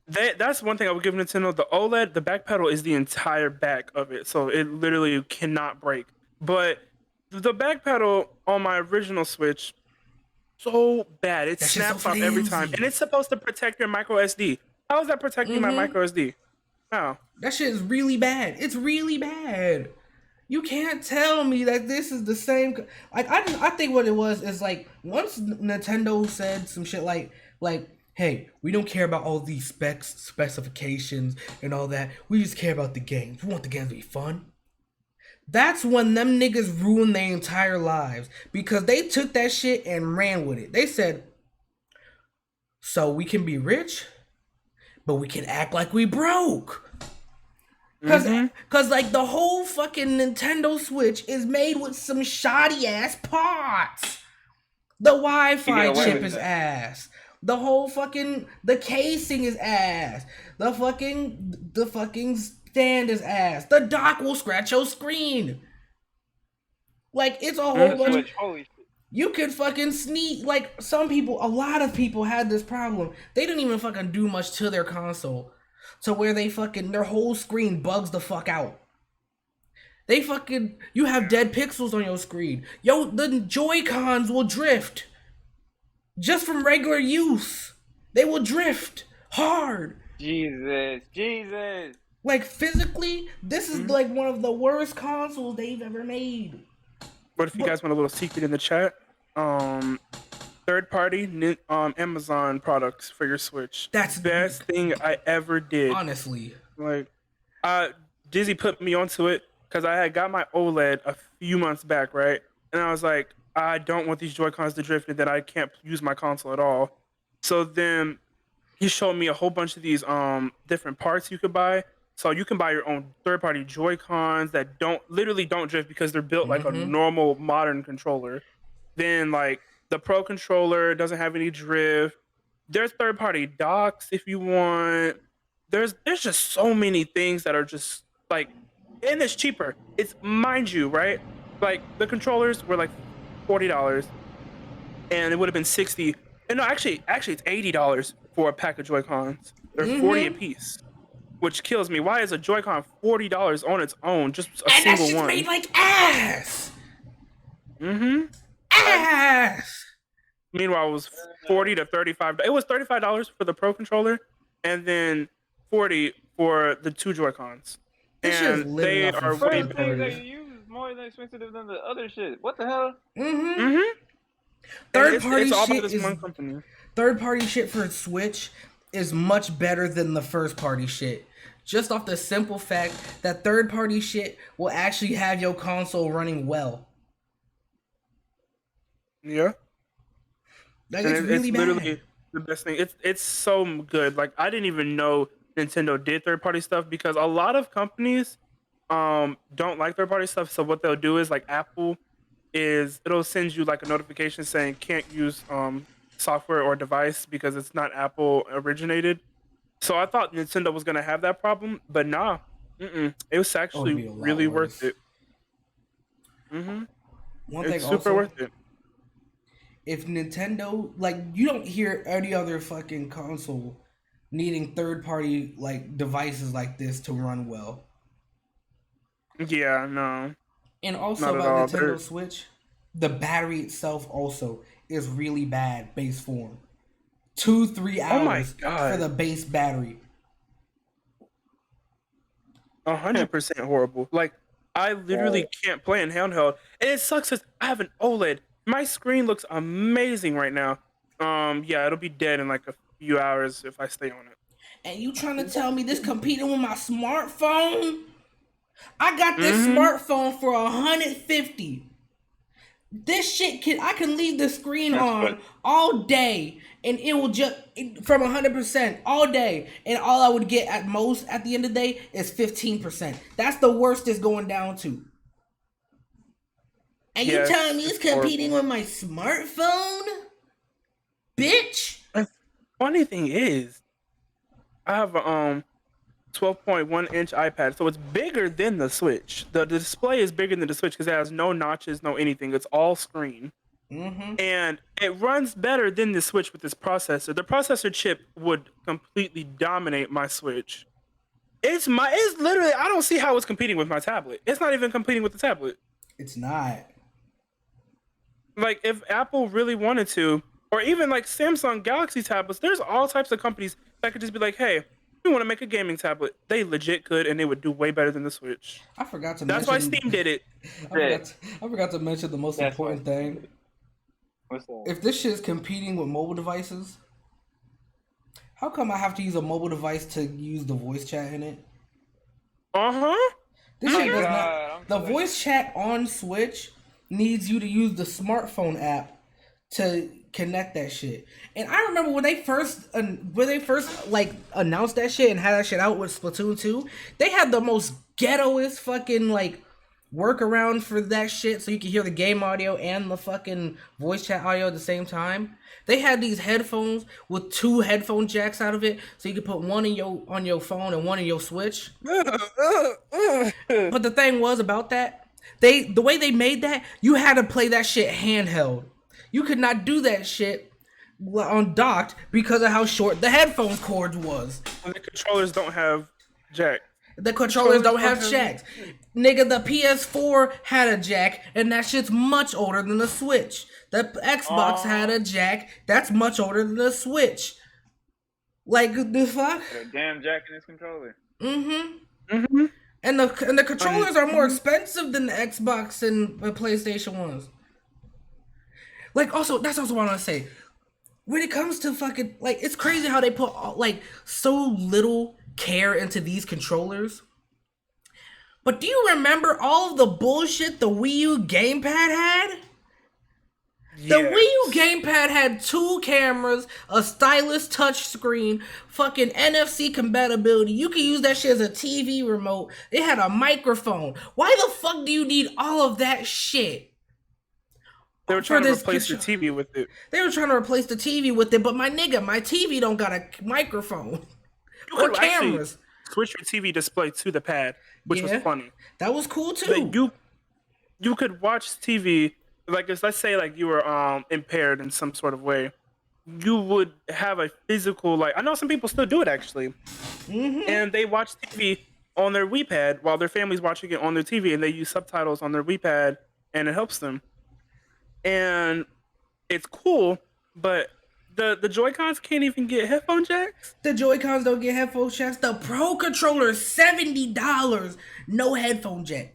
Speaker 1: That's one thing I would give Nintendo. The OLED, the back pedal is the entire back of it, so it literally cannot break. But the back pedal on my original Switch, so bad, it
Speaker 3: That shit's so
Speaker 1: snaps off every time,
Speaker 3: flimsy.
Speaker 1: and it's supposed to protect your micro SD. How is that protecting my micro SD? How?
Speaker 3: That shit is really bad. It's really bad. You can't tell me that this is the same. Like I think what it was is like once Nintendo said some shit like, hey, we don't care about all these specifications and all that. We just care about the games. We want the games to be fun. That's when them niggas ruined their entire lives because they took that shit and ran with it. They said, so we can be rich, but we can act like we broke. Cause like the whole fucking Nintendo Switch is made with some shoddy ass parts. The Wi-Fi chip is ass. The whole fucking the casing is ass. The fucking stand is ass. The dock will scratch your screen. Like it's a whole bunch.
Speaker 2: Holy shit.
Speaker 3: You could fucking sneak. Like a lot of people had this problem. They didn't even fucking do much to their console. To where their whole screen bugs the fuck out. You have dead pixels on your screen. Yo, the Joy-Cons will drift. Just from regular use. They will drift hard.
Speaker 2: Jesus.
Speaker 3: Like physically, this is like one of the worst consoles they've ever made.
Speaker 1: What if you guys want a little secret in the chat? Third-party Amazon products for your Switch.
Speaker 3: That's
Speaker 1: best thing I ever did.
Speaker 3: Honestly,
Speaker 1: like, Dizzy put me onto it because I had got my OLED a few months back, right? And I was like, I don't want these Joy-Cons to drift and that I can't use my console at all. So then he showed me a whole bunch of these different parts you could buy. So you can buy your own third-party Joy-Cons that literally don't drift because they're built like a normal modern controller. Then like the Pro controller doesn't have any drift. There's third-party docks if you want. There's just so many things that are just like, and it's cheaper. It's, mind you, right? Like the controllers were like $40, and it would have been 60. And no, actually, it's $80 for a pack of Joy-Cons. They're 40 a piece, which kills me. Why is a Joy-Con $40 on its own? Just a
Speaker 3: and
Speaker 1: single
Speaker 3: that
Speaker 1: one.
Speaker 3: made like ass.
Speaker 1: Ass. Meanwhile, it was $40 to $35. It was $35 for the Pro controller, and then $40 for the two Joy-Cons. And they are way
Speaker 2: better. Things that you use is more expensive than the other shit. What the hell?
Speaker 3: Third party
Speaker 1: it's all
Speaker 3: shit
Speaker 1: about this
Speaker 3: is
Speaker 1: one company.
Speaker 3: third-party shit for Switch is much better than the first-party shit. Just off the simple fact that third-party shit will actually have your console running well.
Speaker 1: Yeah.
Speaker 3: Like,
Speaker 1: And
Speaker 3: it's really
Speaker 1: literally
Speaker 3: bad.
Speaker 1: the best thing. It's so good. Like I didn't even know Nintendo did third party stuff because a lot of companies don't like third party stuff. So what they'll do is like Apple is it'll send you like a notification saying can't use software or device because it's not Apple originated. So I thought Nintendo was gonna have that problem, but nah, it was
Speaker 3: Oh, it'd
Speaker 1: actually
Speaker 3: be a lot
Speaker 1: really worth
Speaker 3: worse.
Speaker 1: it. hmm
Speaker 3: One thing
Speaker 1: It's super
Speaker 3: also,
Speaker 1: worth it.
Speaker 3: if Nintendo, like, you don't hear any other fucking console needing third-party, like, devices like this to run well.
Speaker 1: Yeah, no,
Speaker 3: And also
Speaker 1: not at
Speaker 3: about
Speaker 1: all.
Speaker 3: Nintendo Switch, the battery itself also is really bad base form. 2-3
Speaker 1: Oh my
Speaker 3: hours for
Speaker 1: god,
Speaker 3: the base battery.
Speaker 1: 100% horrible. Like I literally can't play in handheld, and it sucks because I have an OLED. My screen looks amazing right now. Yeah, it'll be dead in like a few hours if I stay on it.
Speaker 3: And you trying to tell me this competing with my smartphone? I got this
Speaker 1: hmm
Speaker 3: smartphone for 150. This shit I can leave the screen
Speaker 2: That's
Speaker 3: on
Speaker 2: funny.
Speaker 3: all day and it will just from 100% all day, and all I would get at most at the end of the day is 15%. That's the worst it's going down to. And you telling
Speaker 1: Yes,
Speaker 3: me it's
Speaker 1: it's
Speaker 3: competing
Speaker 1: horrible.
Speaker 3: with my smartphone? Bitch.
Speaker 1: And funny thing is, I have a 12.1-inch iPad, so it's bigger than the Switch. The display is bigger than the Switch because it has no notches, no anything. It's all screen.
Speaker 3: Mm-hmm.
Speaker 1: And it runs better than the Switch with this processor. The processor chip would completely dominate my Switch. It's literally I don't see how it's competing with my tablet. It's not even competing with the tablet.
Speaker 3: It's not.
Speaker 1: Like if Apple really wanted to, or even like Samsung Galaxy tablets, there's all types of companies that could just be like, hey, we want to make a gaming tablet. They legit could, and they would do way better than the Switch.
Speaker 3: I forgot to
Speaker 1: That's why
Speaker 3: mention.
Speaker 1: Steam did it.
Speaker 3: I forgot to mention the most
Speaker 2: That's why.
Speaker 3: important thing.
Speaker 2: What's that?
Speaker 3: If this shit is competing with mobile devices, how come I have to use a mobile device to use the voice chat in it?
Speaker 1: Uh-huh.
Speaker 3: This
Speaker 2: Oh
Speaker 3: shit does
Speaker 2: God,
Speaker 3: not.
Speaker 2: I'm
Speaker 3: The
Speaker 2: sorry.
Speaker 3: voice chat on Switch needs you to use the smartphone app to connect that shit. And I remember when they first like announced that shit and had that shit out with Splatoon 2, they had the most ghettoest fucking like workaround for that shit so you could hear the game audio and the fucking voice chat audio at the same time. They had these headphones with 2 headphone jacks out of it, so you could put one in on your phone and one in your Switch. But the thing was about that, the way they made that, you had to play that shit handheld. You could not do that shit on docked because of how short the headphone cords was.
Speaker 1: And the controllers don't have jack.
Speaker 3: The controllers don't have jacks. Nigga, the PS4 had a jack, and that shit's much older than the Switch. The Xbox had a jack, that's much older than the Switch. Like, the fuck?
Speaker 2: Got a damn jack in his controller.
Speaker 3: Mm-hmm.
Speaker 1: Mm-hmm.
Speaker 3: And the controllers are more expensive than the Xbox and the PlayStation ones. Like, also, that's also what I want to say. When it comes to fucking, like, it's crazy how they put, like, so little care into these controllers. But do you remember all of the bullshit the Wii U gamepad had? The Wii U gamepad had 2 cameras, a stylus touchscreen, fucking NFC compatibility. You can use that shit as a TV remote. It had a microphone. Why the fuck do you need all of that shit?
Speaker 1: They were trying to replace the TV with it.
Speaker 3: They were trying to replace the TV with it, but my nigga, my TV don't got a microphone or cameras.
Speaker 1: Switch your TV display to the pad, which was funny.
Speaker 3: That was cool too.
Speaker 1: Like you could watch TV. Like, let's say like you were impaired in some sort of way, you would have a physical, like, I know some people still do it actually, and they watch TV on their Wii pad while their family's watching it on their TV, and they use subtitles on their Wii pad, and it helps them. And it's cool, but the Joy-Cons can't even get headphone jacks.
Speaker 3: The Joy-Cons don't get headphone jacks. The Pro Controller is $70, no headphone jack.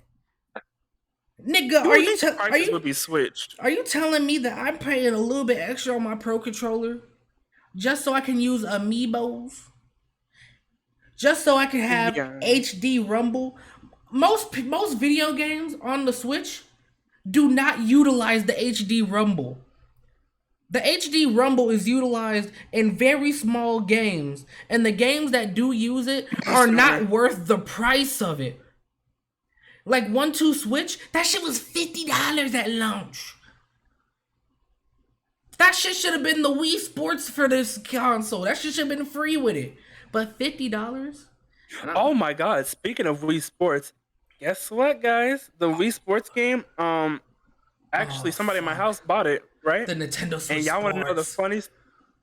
Speaker 3: Nigga,
Speaker 1: Would be switched.
Speaker 3: Are you telling me that I'm paying a little bit extra on my Pro Controller just so I can use amiibos, just so I can have
Speaker 1: Yeah.
Speaker 3: HD Rumble. Most video games on the Switch do not utilize the HD Rumble. The HD Rumble is utilized in very small games, and the games that do use it are not worth the price of it. Like 1-2 Switch, that shit was $50 at launch. That shit should have been the Wii Sports for this console. That shit should have been free with it. But $50?
Speaker 1: Oh my god, speaking of Wii Sports, guess what, guys? The Wii Sports game, actually
Speaker 3: Oh,
Speaker 1: somebody in my
Speaker 3: fuck.
Speaker 1: house bought it, right?
Speaker 3: The Nintendo Switch
Speaker 1: And y'all want to know the
Speaker 3: Sports.
Speaker 1: funniest?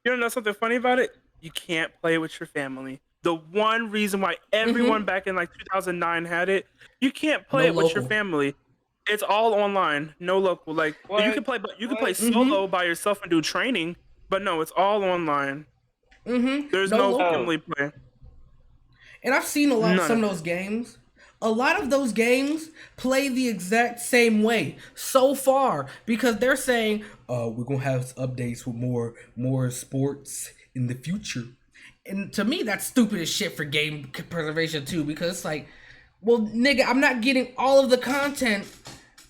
Speaker 1: You want to know something funny about it? You can't play it with your family. The one reason why everyone back in like 2009 had it, you can't play
Speaker 3: No
Speaker 1: it with your
Speaker 3: local.
Speaker 1: family. It's all online, no local. Like you
Speaker 2: What?
Speaker 1: can play, but you can play
Speaker 2: What?
Speaker 1: solo by yourself and do training. But no, it's all online. There's
Speaker 3: No
Speaker 1: no
Speaker 3: local.
Speaker 1: family play.
Speaker 3: And I've seen
Speaker 1: None
Speaker 3: some
Speaker 1: of
Speaker 3: of those games. A lot of those games play the exact same way so far because they're saying, we're gonna have updates with more sports in the future. And to me, that's stupid as shit for game preservation too, because it's like, well, nigga, I'm not getting all of the content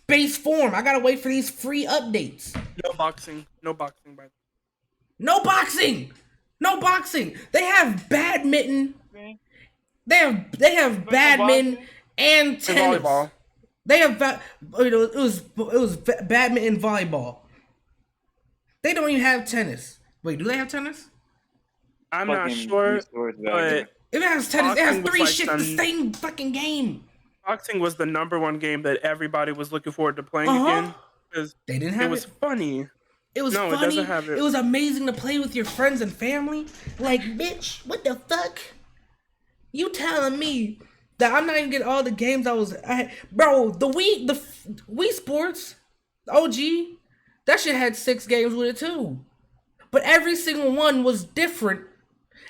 Speaker 3: base form. I gotta wait for these free updates.
Speaker 1: No boxing, no boxing. By the way.
Speaker 3: No boxing. No boxing. They have badminton. They have badminton and
Speaker 1: And
Speaker 3: tennis.
Speaker 1: volleyball.
Speaker 3: They have it was badminton, volleyball. They don't even have tennis. Wait, do they have tennis?
Speaker 1: I'm not
Speaker 2: Fucking
Speaker 1: sure,
Speaker 2: resource
Speaker 1: but
Speaker 2: value.
Speaker 3: If it has tennis, it has
Speaker 1: Boxing was
Speaker 3: three
Speaker 1: like
Speaker 3: shits the same fucking game.
Speaker 1: boxing was the number one game that everybody was looking forward to playing
Speaker 3: Uh-huh.
Speaker 1: again because
Speaker 3: They didn't
Speaker 1: it
Speaker 3: have
Speaker 1: was
Speaker 3: it.
Speaker 1: funny.
Speaker 3: It was
Speaker 1: No, it
Speaker 3: funny.
Speaker 1: doesn't have it.
Speaker 3: It was amazing to play with your friends and family. Like, bitch, what the fuck? You telling me that I'm not even getting all the games bro, the Wii Sports, OG, that shit had 6 games with it too. But every single one was different,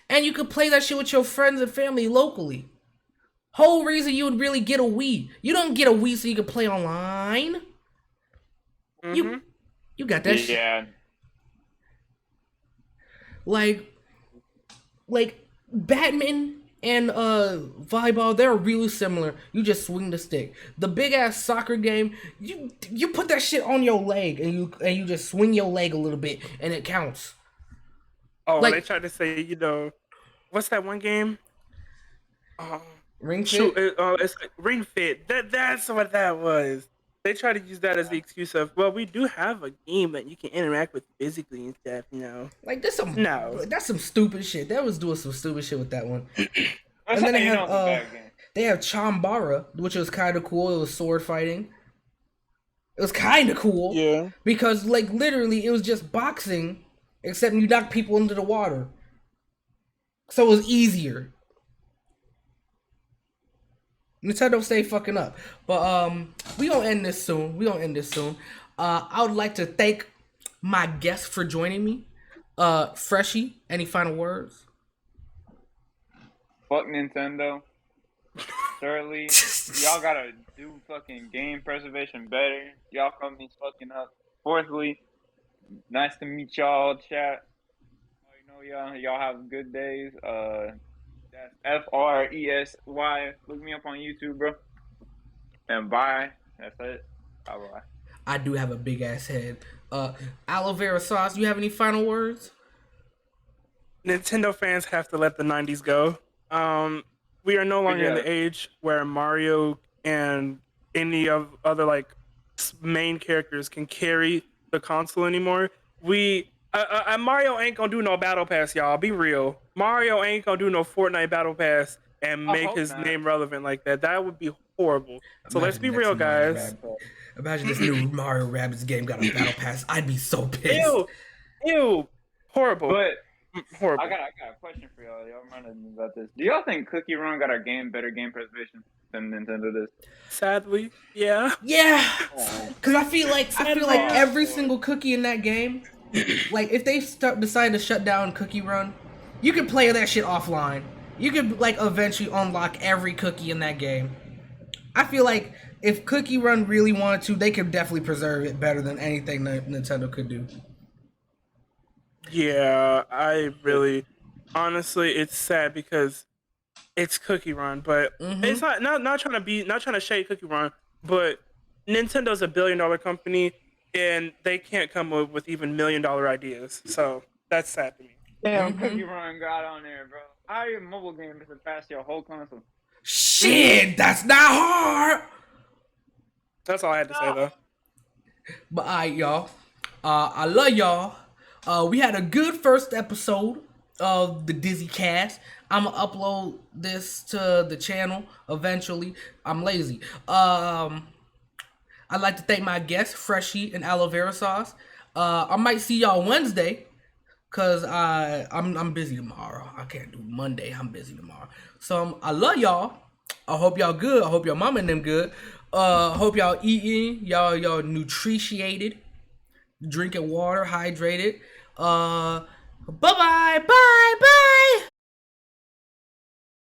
Speaker 3: and you could play that shit with your friends and family locally. Whole reason you would really get a Wii. You don't get a Wii so you can play online. You got that shit.
Speaker 2: Yeah.
Speaker 3: Like badminton and volleyball, they're really similar. You just swing the stick. The big ass soccer game, you put that shit on your leg and you just swing your leg a little bit and it counts.
Speaker 1: Oh,
Speaker 3: Like-
Speaker 1: they tried to say, what's that one game?
Speaker 3: Ring
Speaker 1: Shoot,
Speaker 3: fit.
Speaker 1: it's like Ring Fit. That's what that was. They try to use that as the excuse of, well, we do have a game that you can interact with physically and stuff,
Speaker 3: Like that's some stupid shit. They was doing some stupid shit with that one. And then they have they have Chambara, which was kind of cool. It was sword fighting. It was kind of cool.
Speaker 1: Yeah.
Speaker 3: Because like literally it was just boxing, except you knock people into the water. So it was easier. Nintendo stay fucking up. But we gonna end this soon. I would like to thank my guest for joining me. Freshie, any final words?
Speaker 2: Fuck Nintendo. Thirdly, y'all gotta do fucking game preservation better. Y'all company's fucking up. Fourthly, nice to meet y'all, chat. You know y'all have good days. That's FRESY. Look me up on YouTube, bro. And bye. That's it. Bye.
Speaker 3: I do have a big ass head. Aloe vera sauce, you have any final words?
Speaker 1: Nintendo fans have to let the 90s go. We are no longer in
Speaker 2: Yeah.
Speaker 1: the age where Mario and any of other like main characters can carry the console anymore. Mario ain't gonna do no battle pass, y'all. Be real. Mario ain't gonna do no Fortnite battle pass and
Speaker 2: I
Speaker 1: make
Speaker 2: hope
Speaker 1: his
Speaker 2: not.
Speaker 1: name relevant like that. That would be horrible. So let's be
Speaker 3: Imagine
Speaker 1: real,
Speaker 3: next Mario
Speaker 1: guys.
Speaker 3: Imagine this new Mario Rabbids game got a battle pass. I'd be so pissed.
Speaker 1: Ew, horrible.
Speaker 2: But
Speaker 1: Horrible.
Speaker 2: I got a question for y'all. Y'all reminded me about this. Do y'all think Cookie Run got better game preservation than Nintendo does?
Speaker 1: Sadly, yeah.
Speaker 3: Yeah,
Speaker 2: Oh.
Speaker 3: because I feel like every single cookie in that game, like if they decide to shut down Cookie Run, you could play that shit offline. You could like eventually unlock every cookie in that game. I feel like if Cookie Run really wanted to, they could definitely preserve it better than anything that Nintendo could do.
Speaker 1: Yeah, I really, honestly, it's sad because it's Cookie Run, but it's
Speaker 3: Mm-hmm.
Speaker 1: not trying to not trying to shade Cookie Run, but Nintendo's a $1 billion company and they can't come up with even $1 million ideas. So that's sad to me.
Speaker 2: Damn,
Speaker 3: Mm-hmm.
Speaker 2: Cookie Run got on there, bro. How your mobile game is surpass your whole console?
Speaker 3: Shit, that's not hard.
Speaker 1: That's all I had to say
Speaker 2: No.
Speaker 1: though.
Speaker 3: But alright, y'all. I love y'all. We had a good first episode of the DizzyCast. I'ma upload this to the channel eventually. I'm lazy. I'd like to thank my guests, Freshie and Aloe Vera Sauce. I might see y'all Wednesday. Cause I'm busy tomorrow. I can't do Monday. I'm busy tomorrow. So I love y'all. I hope y'all good. I hope your mama and them good. Hope y'all eating. Y'all nutritiated, drinking water, hydrated. Bye bye. Bye bye.